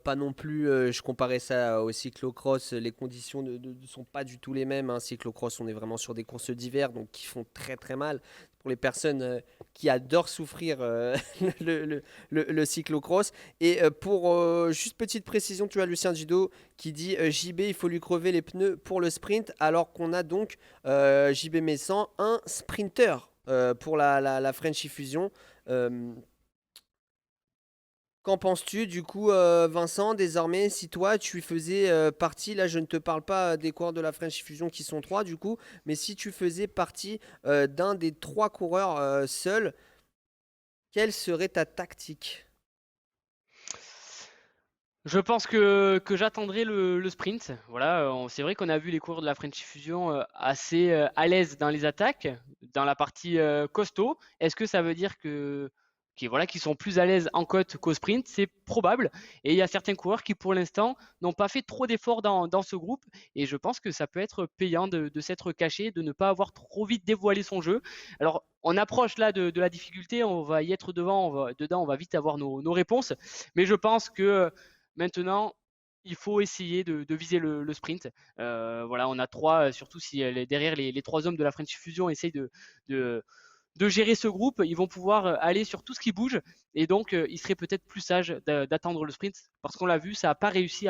Pas non plus, je comparais ça au cyclocross, les conditions ne sont pas du tout les mêmes, hein. Cyclocross, on est vraiment sur des courses d'hiver, donc qui font très très mal. Pour les personnes qui adorent souffrir le, le, le cyclocross. Et pour juste petite précision, tu as Lucien Gido qui dit JB, il faut lui crever les pneus pour le sprint, alors qu'on a donc JB Messan, un sprinter pour la Frenchy Fusion. Euh, Qu'en penses-tu du coup, Vincent, désormais, si toi tu faisais partie, là je ne te parle pas des coureurs de la French Fusion qui sont trois du coup, mais si tu faisais partie d'un des trois coureurs seuls, quelle serait ta tactique? Je pense que j'attendrai le sprint. Voilà, c'est vrai qu'on a vu les coureurs de la French Fusion assez à l'aise dans les attaques, dans la partie costaud. Est-ce que ça veut dire voilà, qu'ils sont plus à l'aise en côte qu'au sprint? C'est probable. Et il y a certains coureurs qui, pour l'instant, n'ont pas fait trop d'efforts dans ce groupe. Et je pense que ça peut être payant de s'être caché, de ne pas avoir trop vite dévoilé son jeu. Alors, on approche là de la difficulté, on va y être dedans, on va vite avoir nos réponses. Mais je pense que maintenant, il faut essayer de viser le sprint. Voilà, on a trois, surtout si derrière les trois hommes de la French Fusion essayent de, de gérer ce groupe, ils vont pouvoir aller sur tout ce qui bouge et donc il serait peut-être plus sage d'attendre le sprint parce qu'on l'a vu, ça n'a pas réussi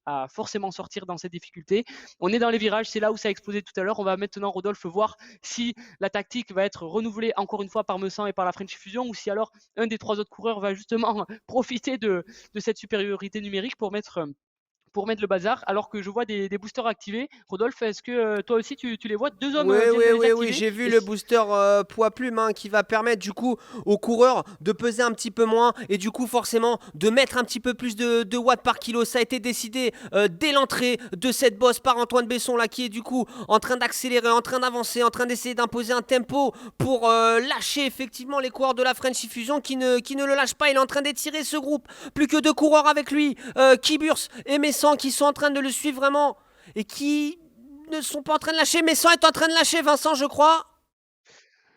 à forcément sortir dans cette difficulté. On est dans les virages, c'est là où ça a explosé tout à l'heure. On va maintenant, Rodolphe, voir si la tactique va être renouvelée encore une fois par Messan et par la French Fusion ou si alors un des trois autres coureurs va justement profiter de cette supériorité numérique pour mettre le bazar, alors que je vois des boosters activés. Rodolphe, est-ce que toi aussi tu les vois? Deux hommes Oui, viennent oui, de les oui, oui, activer. j'ai vu Et le booster poids plume hein, qui va permettre du coup aux coureurs de peser un petit peu moins et du coup forcément de mettre un petit peu plus de watts par kilo. Ça a été décidé dès l'entrée de cette bosse par Antoine Besson là qui est du coup en train d'accélérer, en train d'avancer, en train d'essayer d'imposer un tempo pour lâcher effectivement les coureurs de la French Fusion qui ne le lâchent pas. Il est en train d'étirer ce groupe. Plus que deux coureurs avec lui, Kiburs et Messan qui sont en train de le suivre vraiment et qui ne sont pas en train de lâcher. Messan est en train de lâcher, Vincent, je crois.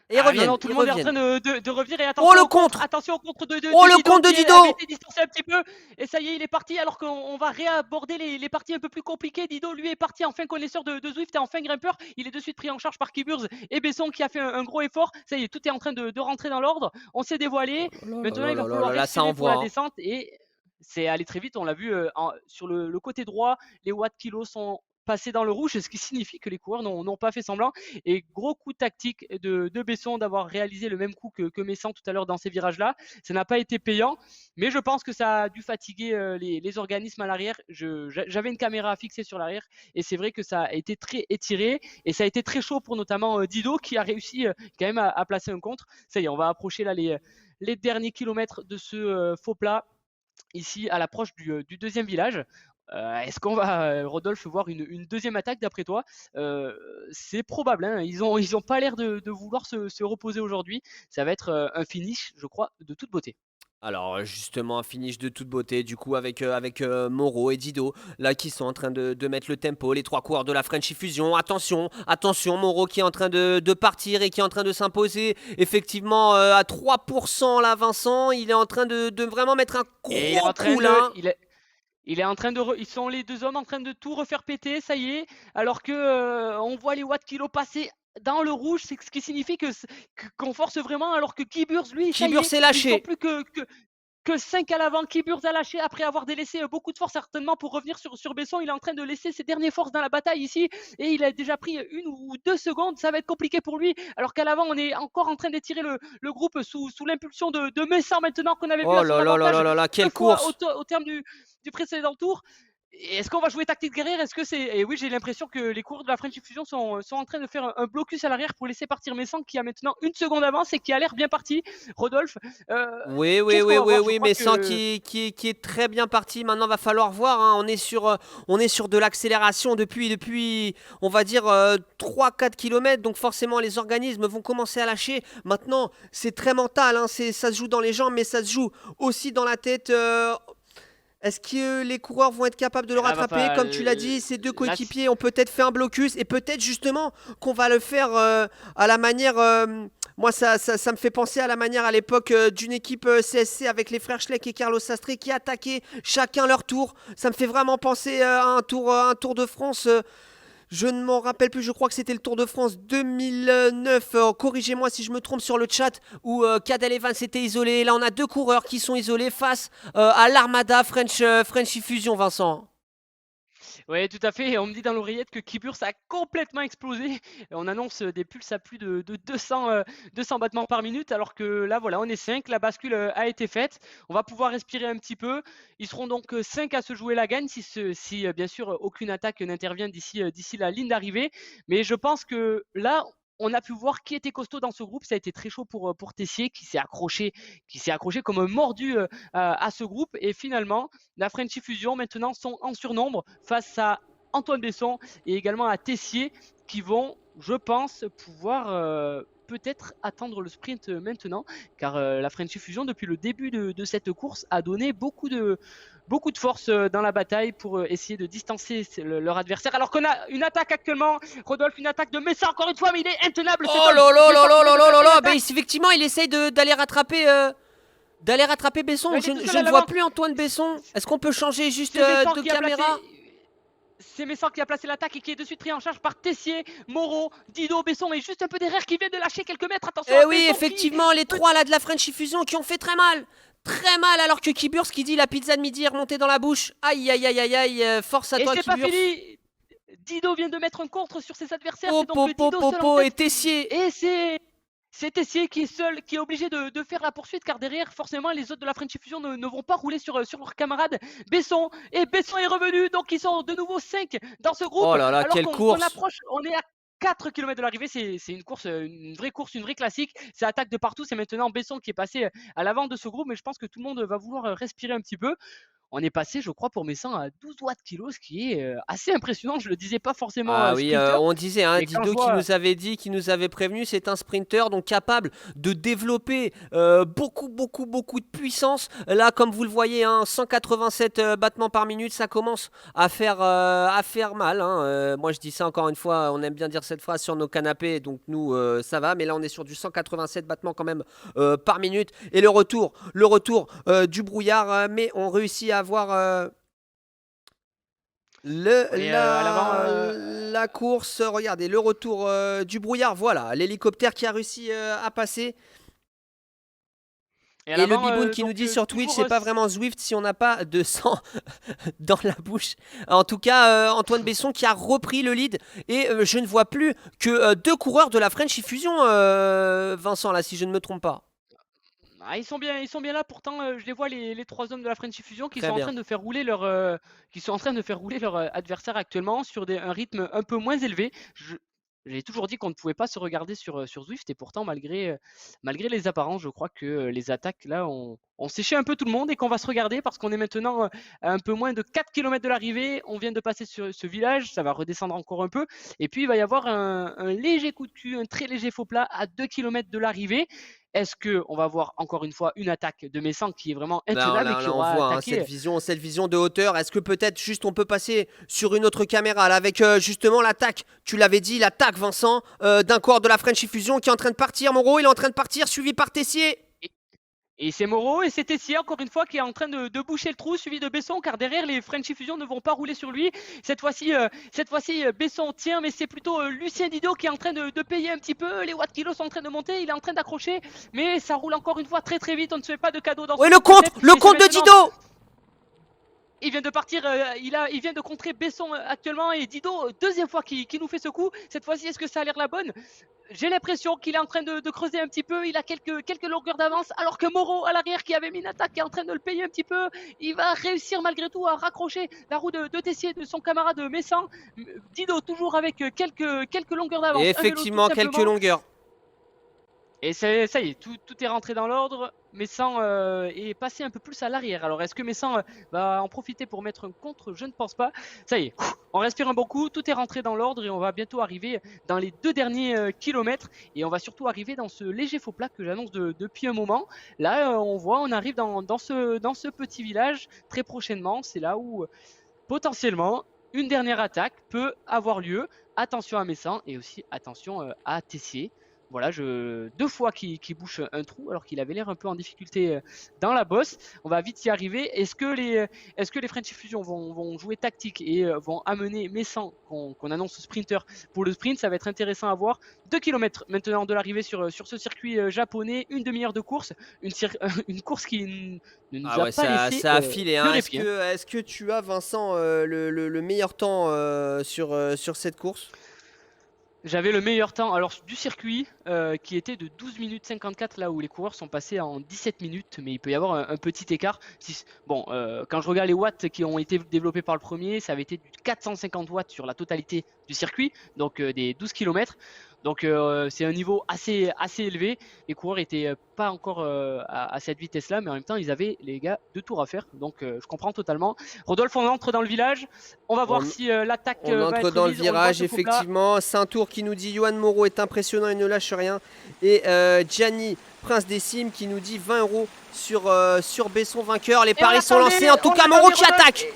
Et ils ah non, reviennent, non, tout ils le monde est en reviennent. train de revenir et Oh le contre! attention au contre Oh de le Dido contre de qui avait Dido! été distancé un petit peu. Et ça y est, il est parti alors qu'on va réaborder les parties un peu plus compliquées. Dido, lui, est parti enfin connaisseur de Zwift et enfin grimpeur. Il est de suite pris en charge par Kiburs et Besson qui a fait un gros effort. Ça y est, tout est en train de rentrer dans l'ordre. On s'est dévoilé. Oh là Maintenant, là il va là là là falloir là, ça accélérer pour envoie. la Hein. descente et c'est allé très vite. On l'a vu sur le côté droit, les watts kilos sont passés dans le rouge, ce qui signifie que les coureurs n'ont pas fait semblant. Et gros coup tactique de Besson d'avoir réalisé le même coup que Messan tout à l'heure dans ces virages-là. Ça n'a pas été payant, mais je pense que ça a dû fatiguer les organismes à l'arrière. J'avais une caméra fixée sur l'arrière et c'est vrai que ça a été très étiré et ça a été très chaud pour notamment Dido qui a réussi quand même à placer un contre. Ça y est, on va approcher là les derniers kilomètres de ce faux plat ici à l'approche du deuxième village. Est-ce qu'on va, Rodolphe, voir une deuxième attaque d'après toi? C'est probable, hein. Ils ont pas l'air de vouloir se reposer aujourd'hui. Ça va être un finish, je crois, de toute beauté. Alors justement un finish de toute beauté du coup avec Moreau et Dido là qui sont en train de mettre le tempo, les trois coureurs de la French Fusion. Attention, attention, Moreau qui est en train de partir et qui est en train de s'imposer effectivement à 3% là Vincent, il est en train de vraiment mettre un Et il est gros en train coup de, là. il est en train ils sont les deux hommes en train de tout refaire péter, ça y est, alors que on voit les watts kilos passer dans le rouge, c'est ce qui signifie qu'on force vraiment, alors que Kiburs, lui, ça y Kibur est, s'est ils sont lâché. plus que 5 à l'avant. Kiburs a lâché après avoir délaissé beaucoup de force certainement pour revenir sur Besson. Il est en train de laisser ses dernières forces dans la bataille ici et il a déjà pris 1 ou 2 secondes. Ça va être compliqué pour lui. Alors qu'à l'avant, on est encore en train d'étirer le groupe sous l'impulsion de Messan maintenant qu'on avait vu Oh à son là là là avantage là là là, deux quelle fois course! au terme du précédent tour. Est-ce qu'on va jouer tactique guerrière? Est-ce que c'est. Et oui, j'ai l'impression que les coureurs de la French Fusion sont en train de faire un blocus à l'arrière pour laisser partir Messan qui a maintenant 1 seconde d'avance et qui a l'air bien parti. Rodolphe, Oui, oui, qu'est-ce qu'on oui, va oui, voir? Je oui, crois mais sans que. qui est très bien parti. Maintenant, va falloir voir, hein. On est sur de l'accélération depuis, on va dire, 3-4 km. Donc forcément, les organismes vont commencer à lâcher. Maintenant, c'est très mental, hein. Ça se joue dans les jambes, mais ça se joue aussi dans la tête. Est-ce que les coureurs vont être capables de le Là, va rattraper? pas. Comme tu l'as dit, ces deux Là, coéquipiers ont peut-être fait un blocus et peut-être justement qu'on va le faire à la manière. Moi, ça me fait penser à la manière à l'époque d'une équipe CSC avec les frères Schleck et Carlos Sastre qui attaquaient chacun leur tour. Ça me fait vraiment penser à un tour de France. Je ne m'en rappelle plus, je crois que c'était le Tour de France 2009. Corrigez-moi si je me trompe sur le chat, où Cadel Evans était isolé. Là, on a deux coureurs qui sont isolés face à l'Armada Frenchy Fusion, Vincent. Oui, tout à fait. Et on me dit dans l'oreillette que Kibur, ça a complètement explosé. On annonce des pulses à plus de 200 battements par minute, alors que là, voilà, on est 5. La bascule a été faite. On va pouvoir respirer un petit peu. Ils seront donc 5 à se jouer la gagne si bien sûr, aucune attaque n'intervient d'ici la ligne d'arrivée. Mais je pense que là, on a pu voir qui était costaud dans ce groupe. Ça a été très chaud pour Tessier, qui s'est accroché comme un mordu à ce groupe. Et finalement, la Frenchy Fusion maintenant sont en surnombre face à Antoine Besson et également à Tessier qui vont, je pense, pouvoir peut-être attendre le sprint maintenant, car la Frenchy Fusion depuis le début de cette course a donné beaucoup de force dans la bataille pour essayer de distancer leur adversaire. Alors qu'on a une attaque actuellement, Rodolphe, une attaque de Messa encore une fois, mais il est intenable. Oh là là là là là là là là. Mais effectivement, il essaye d'aller rattraper. D'aller rattraper Besson. Ouais, Je ne vois plus Antoine Besson. Est-ce qu'on peut changer juste de caméra? C'est Messan qui a placé l'attaque et qui est de suite pris en charge par Tessier, Moreau, Dido, Besson et juste un peu derrière qui vient de lâcher quelques mètres. Attention. Eh oui, effectivement, les trois là de la Frenchy Fusion qui ont fait très mal. Très mal, alors que Kiburs qui dit la pizza de midi est remontée dans la bouche. Aïe aïe aïe aïe aïe, force à toi Et c'est pas Kiburs. fini. Dido vient de mettre un contre sur ses adversaires. Oh, C'est donc Dido seul en tête. et Tessier. Et c'est Tessier qui est seul, qui est obligé de faire la poursuite, car derrière, forcément, les autres de la Frenchy Fusion ne vont pas rouler sur leurs camarades. Besson est revenu, donc ils sont de nouveau 5 dans ce groupe. Oh là là, alors quelle course! on approche, on est à 4 km de l'arrivée, c'est une course, une vraie classique. Ça attaque de partout. C'est maintenant Besson qui est passé à l'avant de ce groupe, mais je pense que tout le monde va vouloir respirer un petit peu. On est passé, je crois, pour Messan à 12 watts kg, ce qui est assez impressionnant. Je le disais pas forcément sprinter. On disait, hein, Dido qui nous avait dit, qui nous avait prévenu, c'est un sprinter, donc capable de développer beaucoup de puissance. Là, comme vous le voyez, hein, 187 battements par minute, ça commence à faire mal. Hein. Moi, je dis ça encore une fois, on aime bien dire cette phrase sur nos canapés, donc nous, ça va. Mais là, on est sur du 187 battements quand même par minute. Et le retour du brouillard, mais on réussit à avoir la course. Regardez, le retour du brouillard. Voilà, l'hélicoptère qui a réussi à passer. Et le Biboun qui nous dit sur Twitch, c'est pas vraiment Zwift si on n'a pas de sang dans la bouche. En tout cas, Antoine Besson qui a repris le lead. Et je ne vois plus que deux coureurs de la Frenchy Fusion, Vincent, là, si je ne me trompe pas. Ah, ils sont bien là. Pourtant, je les vois, les trois hommes de la Frenchy Fusion qui Très sont en bien. train de faire rouler leur adversaire actuellement sur un rythme un peu moins élevé. J'ai toujours dit qu'on ne pouvait pas se regarder sur Zwift, et pourtant, malgré les apparences, je crois que les attaques là ont séché un peu tout le monde et qu'on va se regarder parce qu'on est maintenant à un peu moins de 4 km de l'arrivée. On vient de passer sur ce village, ça va redescendre encore un peu. Et puis, il va y avoir un léger coup de cul, un très léger faux plat à 2 km de l'arrivée. Est-ce qu'on va voir encore une fois une attaque de Messan qui est vraiment intenable et qui aura on voit attaqué cette vision de hauteur. Est-ce que peut-être juste on peut passer sur une autre caméra là, avec justement l'attaque, tu l'avais dit, l'attaque Vincent, d'un corps de la Frenchy Fusion qui est en train de partir. Moreau, il est en train de partir, suivi par Tessier. Et c'est Moreau et c'est Tessier encore une fois qui est en train de boucher le trou, suivi de Besson, car derrière les Frenchy Fusion ne vont pas rouler sur lui. Cette fois-ci, Besson tient, mais c'est plutôt Lucien Dido qui est en train de payer un petit peu. Les watts kilos sont en train de monter, il est en train d'accrocher, mais ça roule encore une fois très très vite. On ne se fait pas de cadeau dans ce le compte de Dido. Il vient de partir, il vient de contrer Besson actuellement et Dido, deuxième fois qu'il nous fait ce coup. Cette fois-ci, est-ce que ça a l'air la bonne? J'ai l'impression qu'il est en train de creuser un petit peu. Il a quelques longueurs d'avance, alors que Moreau à l'arrière qui avait mis une attaque est en train de le payer un petit peu. Il va réussir malgré tout à raccrocher la roue de Tessier de son camarade Messan. Dido toujours avec quelques longueurs d'avance. Et Un vélo tout effectivement, quelques simplement. longueurs. Et ça y est, tout est rentré dans l'ordre. Messan est passé un peu plus à l'arrière. Alors est-ce que Messan va en profiter pour mettre un contre? Je ne pense pas. Ça y est, on respire un bon coup, tout est rentré dans l'ordre et on va bientôt arriver dans les 2 derniers kilomètres. Et on va surtout arriver dans ce léger faux plat que j'annonce depuis un moment. Là, on arrive dans ce petit village très prochainement. C'est là où potentiellement une dernière attaque peut avoir lieu. Attention à Messan et aussi attention à Tessier. Voilà, 2 fois qu'il bouche un trou alors qu'il avait l'air un peu en difficulté dans la bosse. On va vite y arriver. Est-ce que les French Fusion vont jouer tactique et vont amener Messan, qu'on annonce sprinter pour le sprint? Ça va être intéressant à voir. 2 km maintenant de l'arrivée sur ce circuit japonais, une demi-heure de course, une course qui ne nous Ah a ouais, pas laissé ça a filé. de Hein. répit. Est-ce que tu as, Vincent, le meilleur temps sur cette course? J'avais le meilleur temps alors du circuit qui était de 12 minutes 54 là où les coureurs sont passés en 17 minutes, mais il peut y avoir un petit écart. Bon, quand je regarde les watts qui ont été développés par le premier, ça avait été du 450 watts sur la totalité du circuit, donc des 12 km. Donc c'est un niveau assez élevé. Les coureurs étaient pas encore à cette vitesse-là, mais en même temps ils avaient les gars 2 tours à faire. Donc je comprends totalement. Rodolphe, on entre dans le village. On va voir si l'attaque On va entre être dans le mise. On le voit, virage, ce faux plat. effectivement. Saint-Tour qui nous dit Johan Moreau est impressionnant, il ne lâche rien. Et Gianni, Prince des Cimes, qui nous dit 20 € sur Besson vainqueur. Les paris sont lancés. En tout cas, Moreau qui attaque.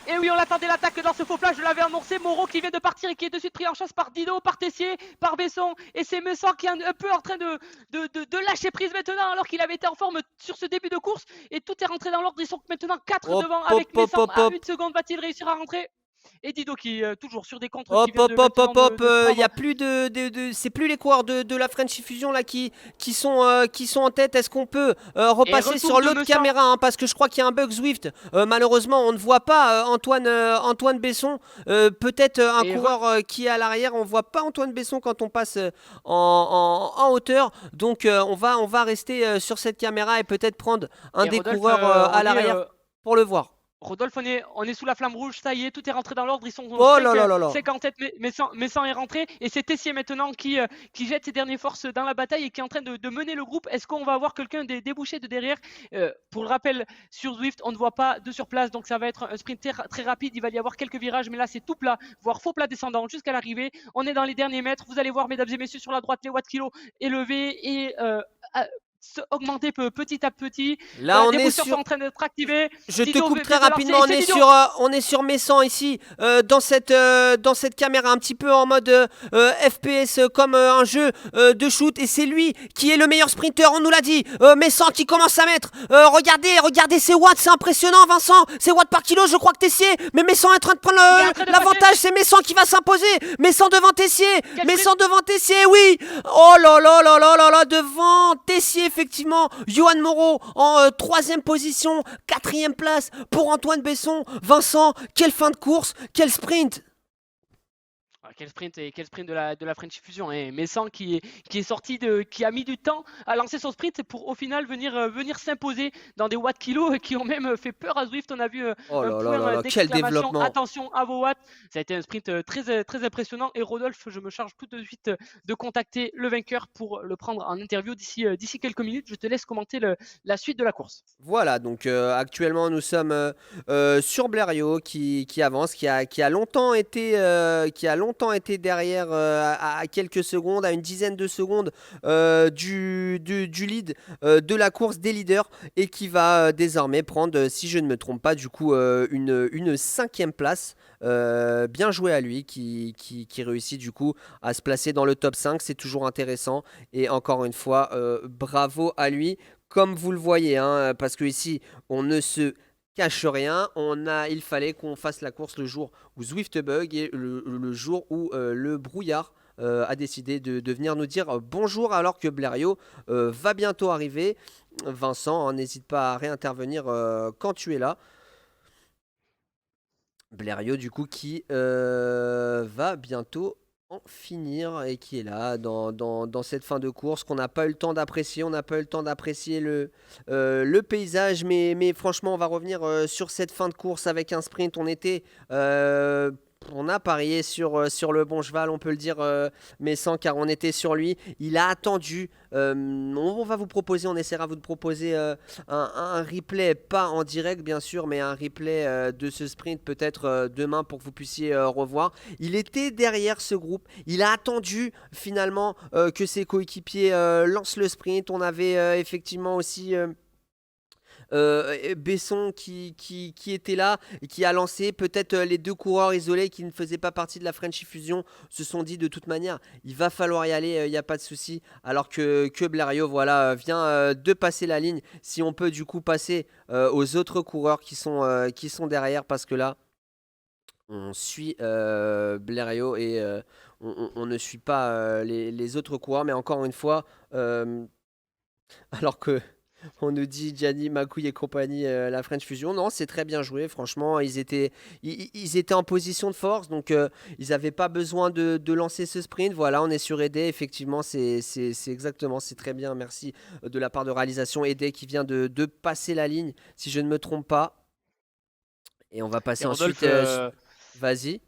Et oui, on attendait l'attaque dans ce faux plat, je l'avais annoncé. Moreau qui vient de partir et qui est de suite pris en chasse par Dido, par Tessier, par Besson. Et c'est Messan qui est un peu en train de lâcher prise maintenant, alors qu'il avait été en forme sur ce début de course. Et tout est rentré dans l'ordre. Ils sont maintenant 4 devant avec Messan. À 1 seconde, va-t-il réussir à rentrer? Et Dido qui toujours sur des contres qui vient de Il y a plus c'est plus les coureurs de la French Fusion là qui sont en tête. Est-ce qu'on peut repasser sur l'autre caméra, hein, parce que je crois qu'il y a un bug Zwift. Malheureusement, on ne voit pas Antoine Besson. Peut-être un coureur qui est à l'arrière. On voit pas Antoine Besson quand on passe en hauteur. Donc on va rester sur cette caméra et peut-être prendre un des coureurs à l'arrière pour le voir. Rodolphe, on est sous la flamme rouge, ça y est, tout est rentré dans l'ordre. Ils sont 5 en tête, mais sans est rentré. Et c'est Tessier maintenant qui jette ses dernières forces dans la bataille et qui est en train de mener le groupe. Est-ce qu'on va avoir quelqu'un débouché de derrière? Pour le rappel, sur Zwift, on ne voit pas de sur place, donc ça va être un sprint très rapide. Il va y avoir quelques virages, mais là c'est tout plat, voire faux plat descendant jusqu'à l'arrivée. On est dans les derniers mètres. Vous allez voir, mesdames et messieurs, sur la droite, les watts kilos élevés et augmenter petit à petit. Là, on est sont en train d'être activés. Je te coupe très rapidement. On est sur Messan ici, dans cette caméra, un petit peu en mode FPS, comme un jeu de shoot. Et c'est lui qui est le meilleur sprinter. On nous l'a dit. Messan qui commence à mettre. Regardez ses watts, c'est impressionnant, Vincent. Ses watts par kilo. Je crois que Tessier, mais Messan est en train de prendre l'avantage. C'est Messan qui va s'imposer. Messan devant Tessier. Oui. Oh là là, devant Tessier. Effectivement, Johan Moreau en 3e position, 4e place pour Antoine Besson. Vincent, quelle fin de course, quel sprint! Quel sprint de la French Fusion, hein. Messan qui est sorti qui a mis du temps à lancer son sprint pour au final venir s'imposer dans des watts kilos qui ont même fait peur à Zwift. On a vu un point d'exclamation, attention à vos watts. Ça a été un sprint très impressionnant. Et Rodolphe, je me charge tout de suite de contacter le vainqueur pour le prendre en interview d'ici quelques minutes. Je te laisse commenter la suite de la course. Voilà, donc actuellement nous sommes sur Blériot qui avance, qui a longtemps été derrière à quelques secondes, à une dizaine de secondes du lead de la course des leaders, et qui va désormais prendre, si je ne me trompe pas, du coup une 5e place. Bien joué à lui qui réussit du coup à se placer dans le top 5. C'est toujours intéressant, et encore une fois bravo à lui. Comme vous le voyez, hein, parce que ici on ne se cache rien. Il fallait qu'on fasse la course le jour où Zwift bug, et le jour où le brouillard a décidé de venir nous dire bonjour, alors que Blériot va bientôt arriver. Vincent, hein, n'hésite pas à réintervenir quand tu es là. Blériot, du coup, qui va bientôt en finir et qui est là dans cette fin de course qu'on n'a pas eu le temps d'apprécier. On n'a pas eu le temps d'apprécier le paysage, mais franchement, on va revenir sur cette fin de course avec un sprint. On a parié sur le bon cheval, on peut le dire, mais sans, car on était sur lui. Il a attendu. On va vous proposer, on essaiera de vous proposer un replay, pas en direct bien sûr, mais un replay de ce sprint peut-être demain pour que vous puissiez revoir. Il était derrière ce groupe, il a attendu finalement que ses coéquipiers lancent le sprint. On avait effectivement aussi Besson qui était là et qui a lancé. Peut-être les deux coureurs isolés qui ne faisaient pas partie de la Frenchy Fusion se sont dit de toute manière il va falloir y aller, il n'y a pas de souci. Alors que Blériot voilà, vient de passer la ligne. Si on peut du coup passer aux autres coureurs qui sont derrière, parce que là on suit Blériot et on ne suit pas les autres coureurs. Mais encore une fois, alors que on nous dit Gianni, Macouille et compagnie, la French Fusion. Non, c'est très bien joué. Franchement, ils étaient en position de force, donc ils n'avaient pas besoin de lancer ce sprint. Voilà, on est sur Edé. Effectivement, c'est exactement, c'est très bien. Merci de la part de réalisation. Edé qui vient de passer la ligne, si je ne me trompe pas. Et on va Et passer ensuite. Rodolphe, Vas-y.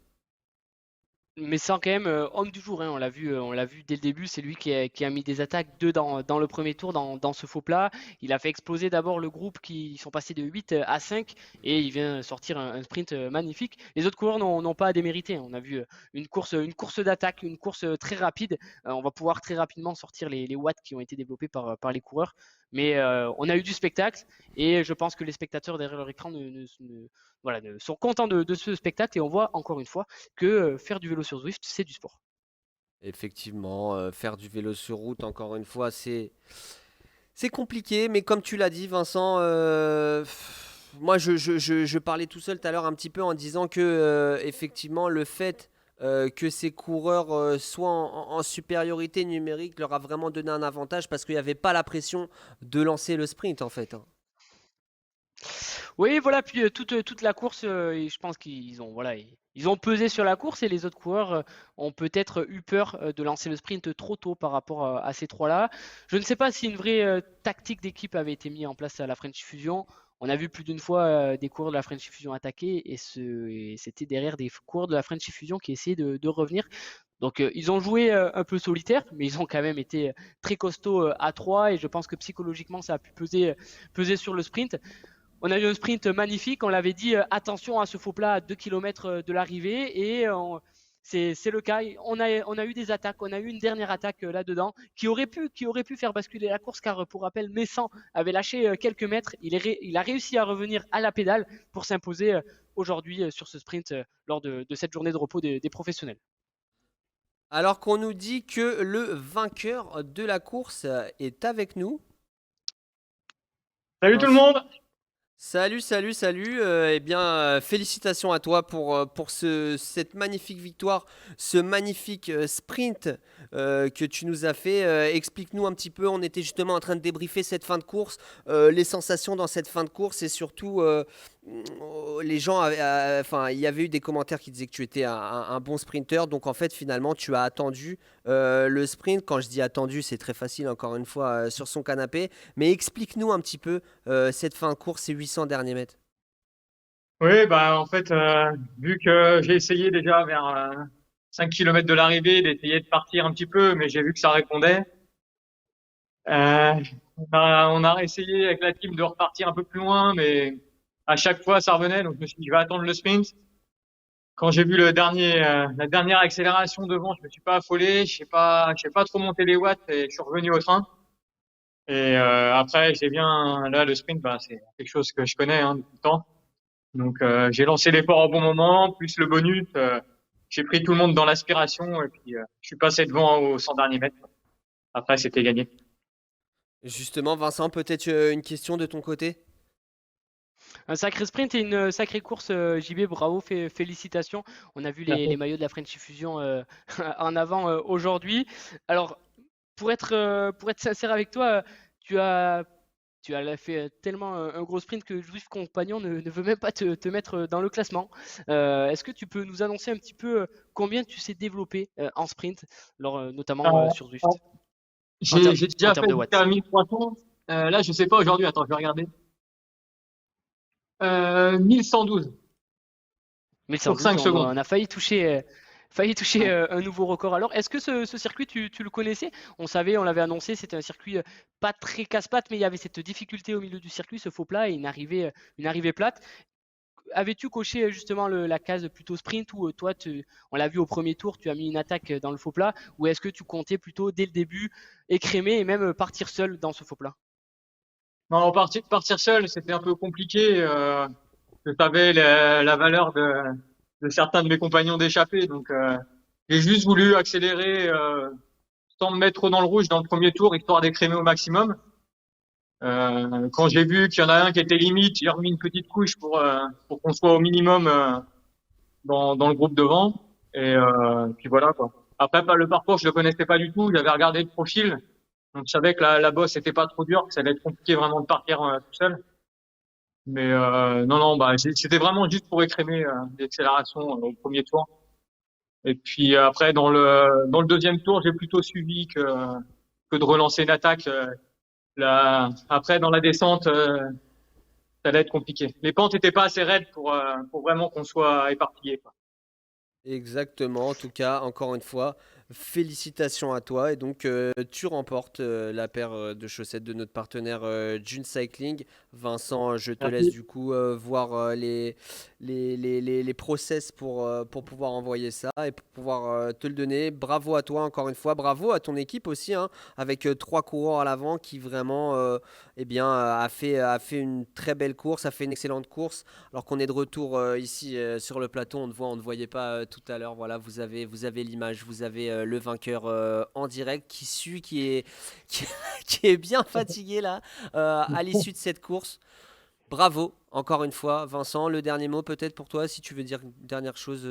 mais sans quand même homme du jour, hein, on l'a vu dès le début, c'est lui qui a mis des attaques, deux dans le premier tour, dans ce faux plat. Il a fait exploser d'abord le groupe qui sont passés de 8 à 5 et il vient sortir un sprint magnifique. Les autres coureurs n'ont pas à démériter. On a vu une course d'attaque, une course très rapide. On va pouvoir très rapidement sortir les watts qui ont été développés par les coureurs. Mais on a eu du spectacle et je pense que les spectateurs derrière leur écran voilà, sont contents de ce spectacle et on voit encore une fois que faire du vélo sur Zwift, c'est du sport. Effectivement, faire du vélo sur route, encore une fois, c'est compliqué, mais comme tu l'as dit, Vincent, moi je parlais tout seul tout à l'heure un petit peu en disant que effectivement le fait que ces coureurs soient en supériorité numérique leur a vraiment donné un avantage parce qu'il n'y avait pas la pression de lancer le sprint en fait, hein. Oui, voilà, puis toute la course, et je pense qu'ils ont, voilà, ils ont pesé sur la course et les autres coureurs ont peut-être eu peur de lancer le sprint trop tôt par rapport à ces trois-là. Je ne sais pas si une vraie tactique d'équipe avait été mise en place à la French Fusion. On a vu plus d'une fois des coureurs de la French Fusion attaquer et c'était derrière des coureurs de la French Fusion qui essayaient de revenir. Donc ils ont joué un peu solitaire, mais ils ont quand même été très costauds à 3 et je pense que psychologiquement ça a pu peser sur le sprint. On a eu un sprint magnifique, on l'avait dit, attention à ce faux plat à 2 km de l'arrivée et c'est le cas. On a eu des attaques, on a eu une dernière attaque là-dedans qui aurait pu faire basculer la course car pour rappel, Messan avait lâché quelques mètres. Il a réussi à revenir à la pédale pour s'imposer aujourd'hui sur ce sprint lors de cette journée de repos des professionnels. Alors qu'on nous dit que le vainqueur de la course est avec nous. Salut tout le monde! Salut, salut, salut. Eh bien, félicitations à toi pour cette magnifique victoire, ce magnifique sprint que tu nous as fait. Explique-nous un petit peu, on était justement en train de débriefer cette fin de course, les sensations dans cette fin de course et surtout, les gens enfin, il y avait eu des commentaires qui disaient que tu étais un bon sprinter. Donc en fait, finalement, tu as attendu le sprint. Quand je dis attendu, c'est très facile, encore une fois, sur son canapé. Mais explique-nous un petit peu cette fin de course, ces 800 derniers mètres. Oui, bah en fait, vu que j'ai essayé déjà vers 5 km de l'arrivée d'essayer de partir un petit peu, mais j'ai vu que ça répondait. Euh, on a essayé avec la team de repartir un peu plus loin, mais à chaque fois ça revenait, donc je me suis dit je vais attendre le sprint. Quand j'ai vu la dernière accélération devant, je me suis pas affolé, je sais pas trop monter les watts et je suis revenu au train. Et après, j'ai bien là le sprint, bah c'est quelque chose que je connais depuis le temps. Donc j'ai lancé l'effort au bon moment, plus le bonus. J'ai pris tout le monde dans l'aspiration et puis je suis passé devant aux 100 derniers mètres. Après, c'était gagné. Justement, Vincent, peut-être une question de ton côté? Un sacré sprint et une sacrée course, JB, bravo, félicitations. On a vu les maillots de la French Fusion en avant aujourd'hui. Alors, pour être sincère avec toi, tu as tu as fait tellement un gros sprint que Zwift Compagnon ne veut même pas te mettre dans le classement. Est-ce que tu peux nous annoncer un petit peu combien tu sais développer en sprint, notamment sur Zwift, Euh, en, ter- J'ai en déjà termes fait de watts? jusqu'à 1300. Là, je sais pas aujourd'hui. Attends, je vais regarder. 1112 pour 1112, 5 secondes. on a failli toucher un nouveau record. Alors, est-ce que ce circuit, tu le connaissais? On savait, on l'avait annoncé, c'était un circuit pas très casse-pattes, mais il y avait cette difficulté au milieu du circuit, ce faux plat et une arrivée plate. Avais-tu coché justement la case plutôt sprint ou toi, on l'a vu au premier tour, tu as mis une attaque dans le faux plat, ou est-ce que tu comptais plutôt dès le début écrémer et même partir seul dans ce faux plat? Non, partir seul, c'était un peu compliqué. Je savais la valeur de certains de mes compagnons d'échappée, donc j'ai juste voulu accélérer sans me mettre trop dans le rouge dans le premier tour, histoire d'écrémer au maximum. Quand j'ai vu qu'il y en a un qui était limite, j'ai remis une petite couche pour qu'on soit au minimum dans le groupe devant. Et puis voilà quoi. Après, le parcours, je le connaissais pas du tout. J'avais regardé le profil, donc je savais que la bosse était pas trop dure, que ça allait être compliqué vraiment de partir tout seul. Mais non, non, bah c'était vraiment juste pour écrémer l'accélération au premier tour. Et puis après, dans le deuxième tour, j'ai plutôt suivi que de relancer une attaque. Après, dans la descente, ça allait être compliqué. Les pentes étaient pas assez raides pour vraiment qu'on soit éparpillé, quoi. Exactement, en tout cas, encore une fois, félicitations à toi. Et donc, tu remportes la paire de chaussettes de notre partenaire June Cycling. Vincent, je te laisse Merci. du coup voir les process pour pouvoir envoyer ça et pour pouvoir te le donner. Bravo à toi, encore une fois. Bravo à ton équipe aussi, hein, avec 3 coureurs à l'avant qui vraiment eh bien, a fait une très belle course, a fait une excellente course. Alors qu'on est de retour ici sur le plateau, on ne voyait pas tout à l'heure. Voilà, vous avez l'image, vous avez le vainqueur en direct qui suit, qui, qui est bien fatigué là à l'issue de cette course. Bravo, encore une fois, Vincent. Le dernier mot peut-être pour toi, si tu veux dire une dernière chose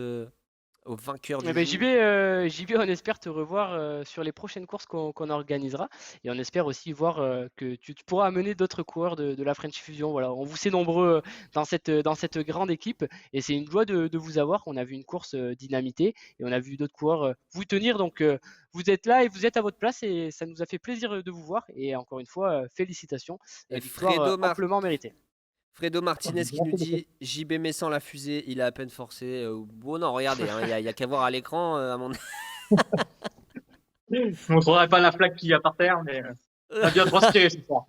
au vainqueur Eh du ben, jour. JB, on espère te revoir sur les prochaines courses qu'on organisera. Et on espère aussi voir que tu pourras amener d'autres coureurs de la French Fusion. Voilà, on vous sait nombreux dans cette grande équipe. Et c'est une joie de vous avoir. On a vu une course dynamité et on a vu d'autres coureurs vous tenir. Donc, vous êtes là et vous êtes à votre place. Et ça nous a fait plaisir de vous voir. Et encore une fois, félicitations. Et Victoire amplement méritée. Fredo Martinez qui nous Merci beaucoup. dit JB Messan la fusée, il a à peine forcé. Bon, non, regardez, hein, il y a qu'à voir à l'écran, à mon Je montrerai pas la flaque qu'il y a par terre, mais on a bien transpiré ce soir.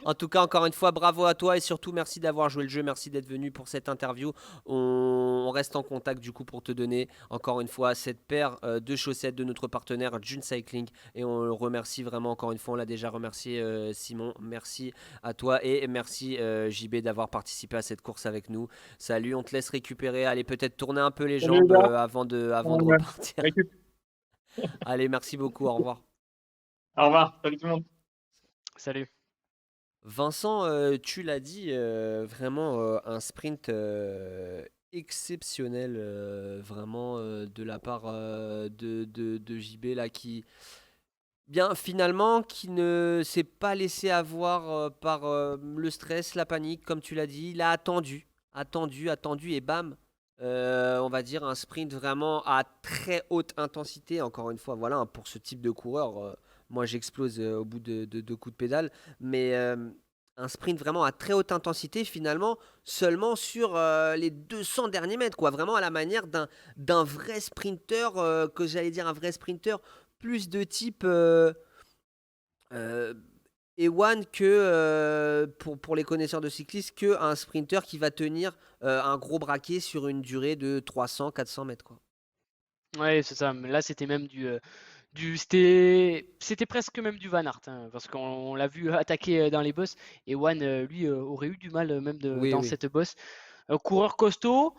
En tout cas, encore une fois, bravo à toi et surtout merci d'avoir joué le jeu, merci d'être venu pour cette interview. On reste en contact du coup pour te donner encore une fois cette paire de chaussettes de notre partenaire June Cycling et on le remercie vraiment encore une fois, on l'a déjà remercié Simon, merci à toi et merci JB d'avoir participé à cette course avec nous. Salut, on te laisse récupérer, allez peut-être tourner un peu les Salut les jambes gars. avant de Ouais. repartir. Récup. Allez, merci beaucoup, au revoir. Au revoir. Salut tout le monde. Salut. Vincent, tu l'as dit, vraiment un sprint exceptionnel, vraiment de la part de JB là, qui, bien finalement, qui ne s'est pas laissé avoir par le stress, la panique, comme tu l'as dit. Il a attendu, attendu, attendu et bam, on va dire un sprint vraiment à très haute intensité. Encore une fois, voilà, hein, pour ce type de coureur, moi j'explose au bout de 2 coups de pédale, mais un sprint vraiment à très haute intensité finalement seulement sur les 200 derniers mètres, quoi. Vraiment à la manière d'un vrai sprinter, que j'allais dire un vrai sprinter plus de type euh, Ewan que pour les connaisseurs de cyclisme que un sprinter qui va tenir un gros braquet sur une durée de 300-400 mètres, quoi. Ouais, c'est ça. Mais là, c'était même c'était presque même du Van Aert, hein, parce qu'on l'a vu attaquer dans les bosses. Et One, lui, aurait eu du mal même Oui, dans oui. cette bosse. Coureur costaud.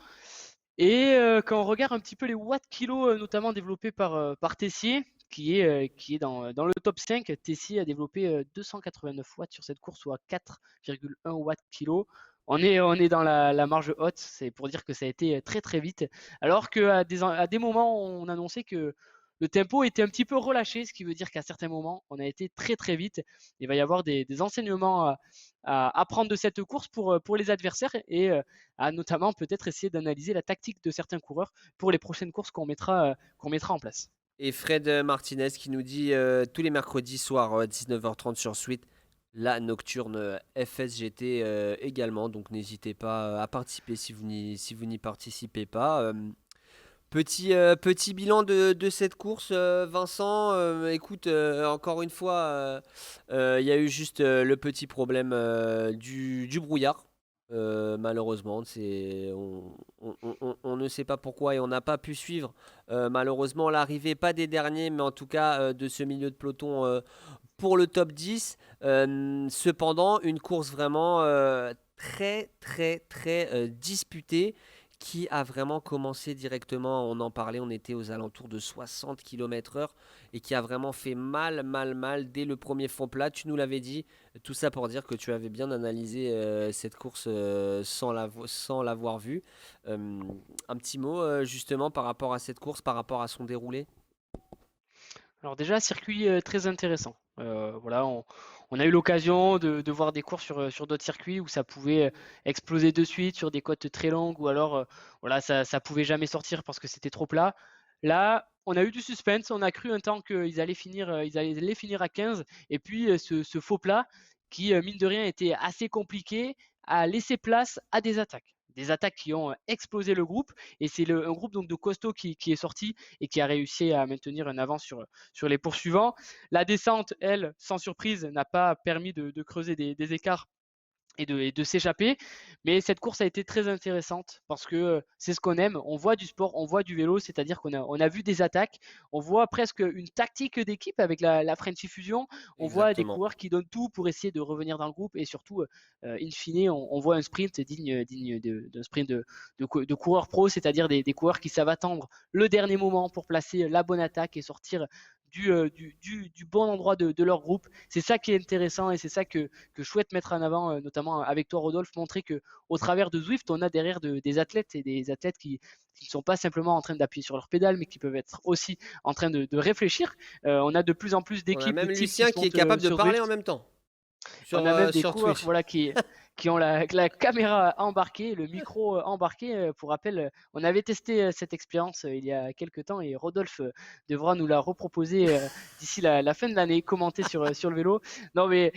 Et quand on regarde un petit peu les watts kilos, notamment développés par Tessier, qui est dans le top 5, Tessier a développé 289 watts sur cette course, soit 4,1 watts kilo. On est dans la marge haute, c'est pour dire que ça a été très très vite. Alors qu'à à des moments, on annonçait que le tempo était un petit peu relâché, ce qui veut dire qu'à certains moments, on a été très très vite. Il va y avoir des enseignements à apprendre de cette course pour les adversaires et à notamment peut-être essayer d'analyser la tactique de certains coureurs pour les prochaines courses qu'on mettra en place. Et Fred Martinez qui nous dit tous les mercredis soirs 19h30 sur Suite, la nocturne FSGT également. Donc n'hésitez pas à participer si vous n'y participez pas. Petit bilan de cette course, Vincent. Écoute, encore une fois, il y a eu juste le petit problème du brouillard. Malheureusement, on ne sait pas pourquoi et on n'a pas pu suivre malheureusement l'arrivée, pas des derniers, mais en tout cas de ce milieu de peloton pour le top 10. Cependant, une course vraiment très, très, très disputée qui a vraiment commencé directement, on en parlait, on était aux alentours de 60 km/h et qui a vraiment fait mal, mal, mal dès le premier fond plat. Tu nous l'avais dit, tout ça pour dire que tu avais bien analysé cette course sans l'avoir vue. Un petit mot justement par rapport à cette course, par rapport à son déroulé. Alors déjà, circuit très intéressant. Voilà, on a eu l'occasion de voir des courses sur d'autres circuits où ça pouvait exploser de suite sur des côtes très longues ou alors voilà, ça pouvait jamais sortir parce que c'était trop plat. Là, on a eu du suspense, on a cru un temps qu'ils allaient finir à 15 et puis ce faux plat qui, mine de rien, était assez compliqué, a laissé place à des attaques. Des attaques qui ont explosé le groupe et c'est un groupe donc de costauds qui est sorti et qui a réussi à maintenir un avance sur les poursuivants. La descente, elle, sans surprise, n'a pas permis de creuser des écarts et de s'échapper. Mais cette course a été très intéressante parce que c'est ce qu'on aime. On voit du sport, on voit du vélo, c'est-à-dire qu'on a vu des attaques, on voit presque une tactique d'équipe avec la Frenchy Fusion. On voit des Exactement. coureurs qui donnent tout pour essayer de revenir dans le groupe et surtout, in fine, on voit un sprint digne d'un sprint de coureurs pro, c'est-à-dire des coureurs qui savent attendre le dernier moment pour placer la bonne attaque et sortir du bon endroit de leur groupe. C'est ça qui est intéressant et c'est ça que je souhaite mettre en avant, notamment avec toi, Rodolphe, montrer que au travers de Zwift, on a derrière des athlètes et des athlètes qui ne sont pas simplement en train d'appuyer sur leur pédale, mais qui peuvent être aussi en train de réfléchir. On a de plus en plus On a d'équipes, de même teams qui Lucien se qui est montent capable de sur parler Zwift. en même temps On a même des sur coureurs Twitch. voilà, qui ont la caméra embarquée, le micro embarqué. Pour rappel, on avait testé cette expérience il y a quelques temps et Rodolphe devra nous la reproposer d'ici la fin de l'année, commenter sur le vélo. Non, mais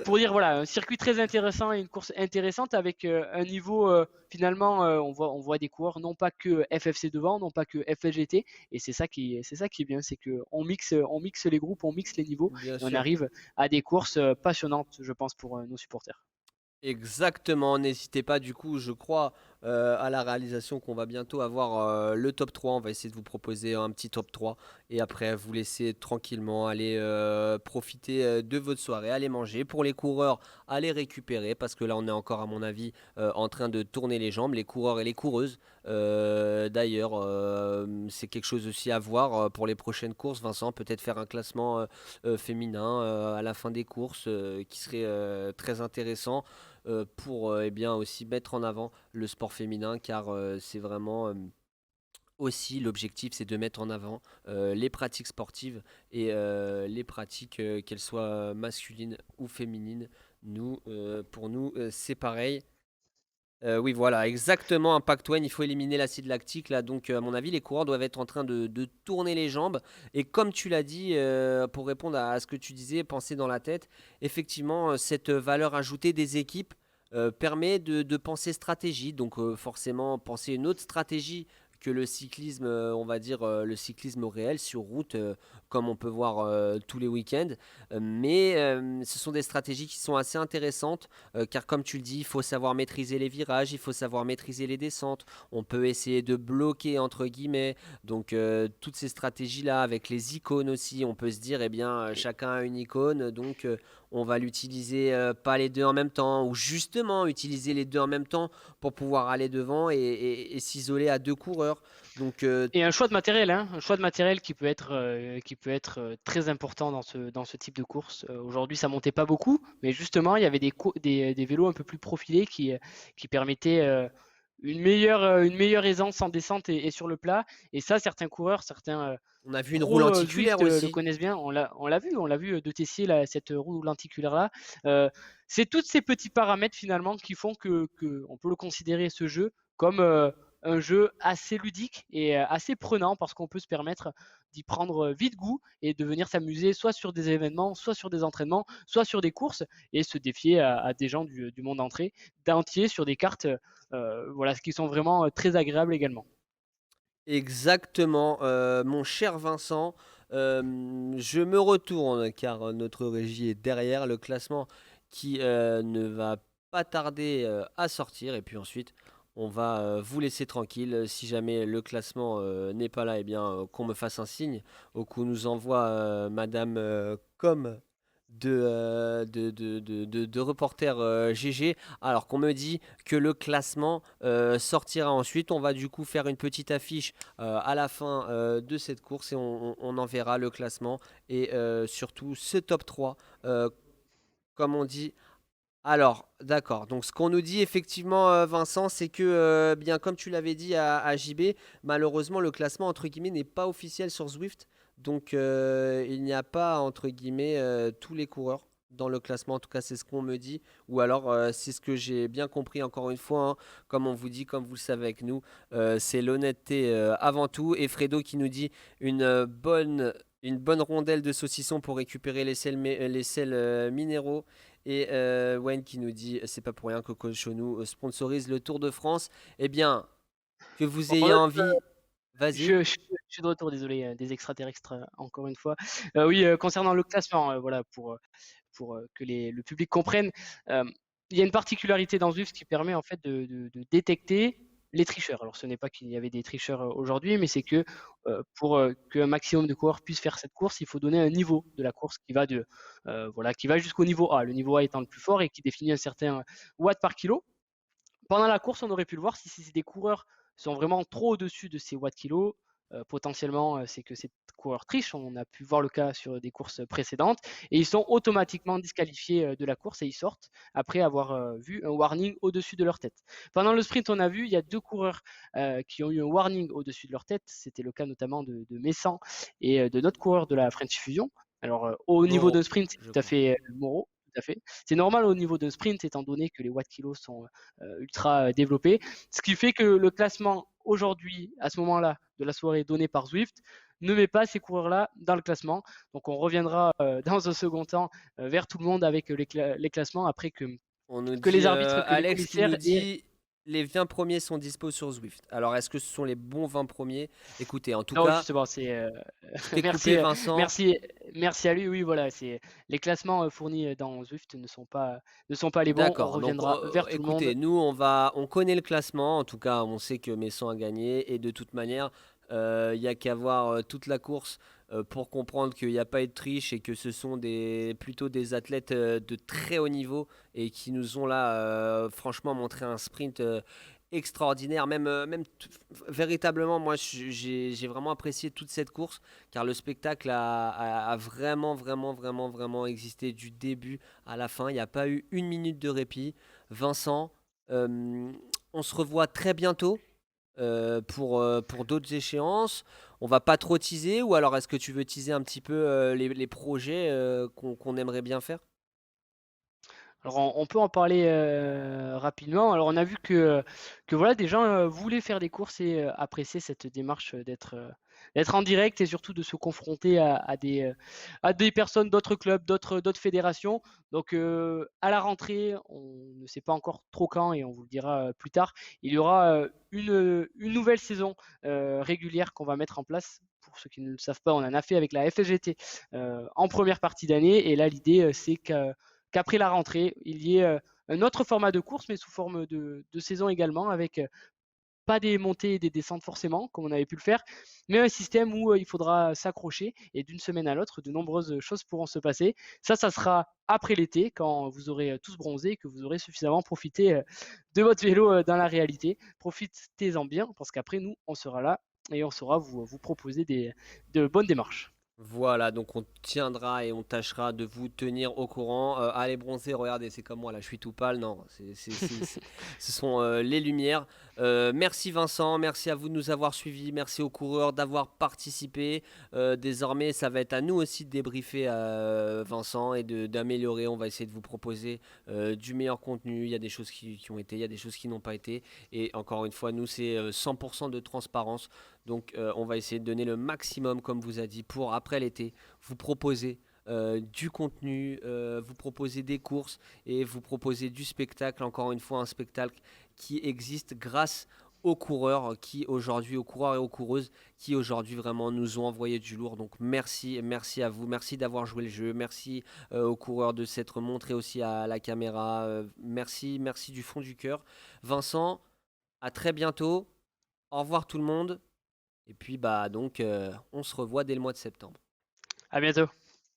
pour dire, voilà, un circuit très intéressant et une course intéressante avec un niveau, finalement, on voit des coureurs, non pas que FFC devant, non pas que FSGT, et c'est ça qui est bien, c'est qu'on mixe les groupes, on mixe les niveaux, Bien et on sûr. arrive à des courses passionnantes, je pense, pour nos supporters. Exactement, n'hésitez pas du coup, je crois, à la réalisation qu'on va bientôt avoir le top 3. On va essayer de vous proposer un petit top 3 et après vous laisser tranquillement aller profiter de votre soirée, aller manger. Pour les coureurs, aller récupérer parce que là on est encore à mon avis en train de tourner les jambes, les coureurs et les coureuses. D'ailleurs, c'est quelque chose aussi à voir pour les prochaines courses. Vincent, peut-être faire un classement féminin à la fin des courses qui serait très intéressant pour eh bien aussi mettre en avant le sport féminin car c'est vraiment aussi l'objectif c'est de mettre en avant les pratiques sportives et les pratiques qu'elles soient masculines ou féminines. Pour nous c'est pareil. Oui, voilà, exactement, Impact One, il faut éliminer l'acide lactique là, donc à mon avis les coureurs doivent être en train de tourner les jambes et comme tu l'as dit, pour répondre à ce que tu disais, penser dans la tête, effectivement cette valeur ajoutée des équipes permet de penser stratégie, donc forcément penser une autre stratégie que le cyclisme, on va dire le cyclisme réel sur route, comme on peut voir tous les week-ends. Mais ce sont des stratégies qui sont assez intéressantes, car comme tu le dis, il faut savoir maîtriser les virages, il faut savoir maîtriser les descentes. On peut essayer de bloquer entre guillemets. Donc toutes ces stratégies-là, avec les icônes aussi, on peut se dire, eh bien, chacun a une icône, donc on va l'utiliser pas les deux en même temps, ou justement utiliser les deux en même temps pour pouvoir aller devant et s'isoler à deux coureurs. Donc Et un choix de matériel, hein, un choix de matériel qui peut être très important dans ce type de course. Aujourd'hui, ça montait pas beaucoup, mais justement, il y avait des vélos un peu plus profilés qui permettaient une meilleure aisance en descente et sur le plat. Et ça, certains coureurs, certains On a vu une roue pro lenticulaire Zwift le aussi. connaissent bien. On l'a vu de Tessier, cette roue lenticulaire-là. C'est tous ces petits paramètres finalement qui font que on peut le considérer ce jeu comme un jeu assez ludique et assez prenant parce qu'on peut se permettre d'y prendre vite goût et de venir s'amuser soit sur des événements, soit sur des entraînements, soit sur des courses et se défier à des gens du monde entier sur des cartes voilà, qui sont vraiment très agréables également. Exactement, mon cher Vincent, je me retourne car notre régie est derrière le classement qui ne va pas tarder à sortir et puis ensuite on va vous laisser tranquille. Si jamais le classement n'est pas là, eh bien qu'on me fasse un signe ou qu'on nous envoie Madame Com de reporter GG, alors qu'on me dit que le classement sortira ensuite. On va du coup faire une petite affiche à la fin de cette course et on enverra le classement et surtout ce top 3 comme on dit. Alors, d'accord. Donc, ce qu'on nous dit effectivement, Vincent, c'est que, bien comme tu l'avais dit à JB, malheureusement, le classement entre guillemets n'est pas officiel sur Zwift. Donc, il n'y a pas entre guillemets tous les coureurs dans le classement. En tout cas, c'est ce qu'on me dit. Ou alors, c'est ce que j'ai bien compris encore une fois, hein. Comme on vous dit, comme vous le savez avec nous, c'est l'honnêteté avant tout. Et Fredo qui nous dit une bonne rondelle de saucisson pour récupérer les sels minéraux. Et Wayne qui nous dit c'est pas pour rien que Cochonou sponsorise le Tour de France. Eh bien, que vous ayez envie, vas-y. Je suis de retour, désolé, des extraterrestres encore une fois. Oui, concernant le classement, voilà, pour que le public comprenne, il y a une particularité dans Zwift qui permet en fait de détecter les tricheurs. Alors ce n'est pas qu'il y avait des tricheurs aujourd'hui, mais c'est que pour qu'un maximum de coureurs puissent faire cette course, il faut donner un niveau de la course qui va voilà, qui va jusqu'au niveau A. Le niveau A étant le plus fort et qui définit un certain watt par kilo. Pendant la course, on aurait pu le voir, si des coureurs sont vraiment trop au-dessus de ces watts kilos, potentiellement, c'est que ces coureurs trichent. On a pu voir le cas sur des courses précédentes. Et ils sont automatiquement disqualifiés de la course et ils sortent après avoir vu un warning au-dessus de leur tête. Pendant le sprint, on a vu, il y a 2 coureurs qui ont eu un warning au-dessus de leur tête. C'était le cas notamment de Messan et de notre coureur de la French Fusion. Alors, au niveau Moreau, d'un sprint, c'est tout à fait Moreau. Tout à fait. C'est normal au niveau d'un sprint, étant donné que les watts kilos sont ultra développés. Ce qui fait que le classement aujourd'hui, à ce moment-là de la soirée donné par Zwift, ne met pas ces coureurs-là dans le classement. Donc on reviendra dans un second temps vers tout le monde avec les classements après On nous que les dit arbitres, que les Alex qui nous commissaires aient dit les 20 premiers sont dispo sur Zwift. Alors, est-ce que ce sont les bons 20 premiers? Écoutez, en tout non, cas, justement, c'est je t'ai merci, coupé, Vincent. merci à lui. Oui, voilà, c'est les classements fournis dans Zwift ne sont pas les bons. On D'accord, donc reviendra vers tout le écoutez, monde. nous on connaît le classement, en tout cas on sait que Messon a gagné et de toute manière il n'y a qu'à voir toute la course pour comprendre qu'il n'y a pas eu de triche et que ce sont plutôt des athlètes de très haut niveau et qui nous ont là franchement montré un sprint extraordinaire, véritablement moi j'ai vraiment apprécié toute cette course car le spectacle a vraiment vraiment vraiment vraiment existé du début à la fin. Il n'y a pas eu une minute de répit. Vincent, on se revoit très bientôt pour d'autres échéances. On va pas trop teaser ou alors est-ce que tu veux teaser un petit peu les projets qu'on aimerait bien faire? Alors on peut en parler rapidement. Alors on a vu que voilà, des gens voulaient faire des courses et appréciaient cette démarche d'être en direct et surtout de se confronter à des personnes d'autres clubs, d'autres fédérations. Donc à la rentrée, on ne sait pas encore trop quand et on vous le dira plus tard, il y aura une nouvelle saison régulière qu'on va mettre en place. Pour ceux qui ne le savent pas, on en a fait avec la FSGT en première partie d'année et là l'idée c'est qu'après la rentrée, il y ait un autre format de course, mais sous forme de saison également, avec pas des montées et des descentes forcément, comme on avait pu le faire, mais un système où il faudra s'accrocher et d'une semaine à l'autre, de nombreuses choses pourront se passer. Ça sera après l'été, quand vous aurez tous bronzé et que vous aurez suffisamment profité de votre vélo dans la réalité. Profitez-en bien, parce qu'après, nous, on sera là et on saura vous proposer de bonnes démarches. Voilà, donc on tiendra et on tâchera de vous tenir au courant. Allez bronzer, regardez, c'est comme moi là, je suis tout pâle. Non, ce sont les lumières. Merci Vincent, merci à vous de nous avoir suivis, merci aux coureurs d'avoir participé. Désormais, ça va être à nous aussi de débriefer Vincent et d'améliorer. On va essayer de vous proposer du meilleur contenu. Il y a des choses qui ont été, il y a des choses qui n'ont pas été. Et encore une fois, nous, c'est 100% de transparence. Donc, on va essayer de donner le maximum, comme vous a dit, pour après l'été, vous proposer du contenu, vous proposer des courses et vous proposer du spectacle. Encore une fois, un spectacle qui existe grâce aux coureurs qui aujourd'hui, aux coureurs et aux coureuses qui aujourd'hui vraiment nous ont envoyé du lourd. Donc merci, merci à vous, merci d'avoir joué le jeu, merci aux coureurs de s'être montrés aussi à la caméra, merci, merci du fond du cœur. Vincent, à très bientôt, au revoir tout le monde. Et puis bah donc on se revoit dès le mois de septembre. À bientôt.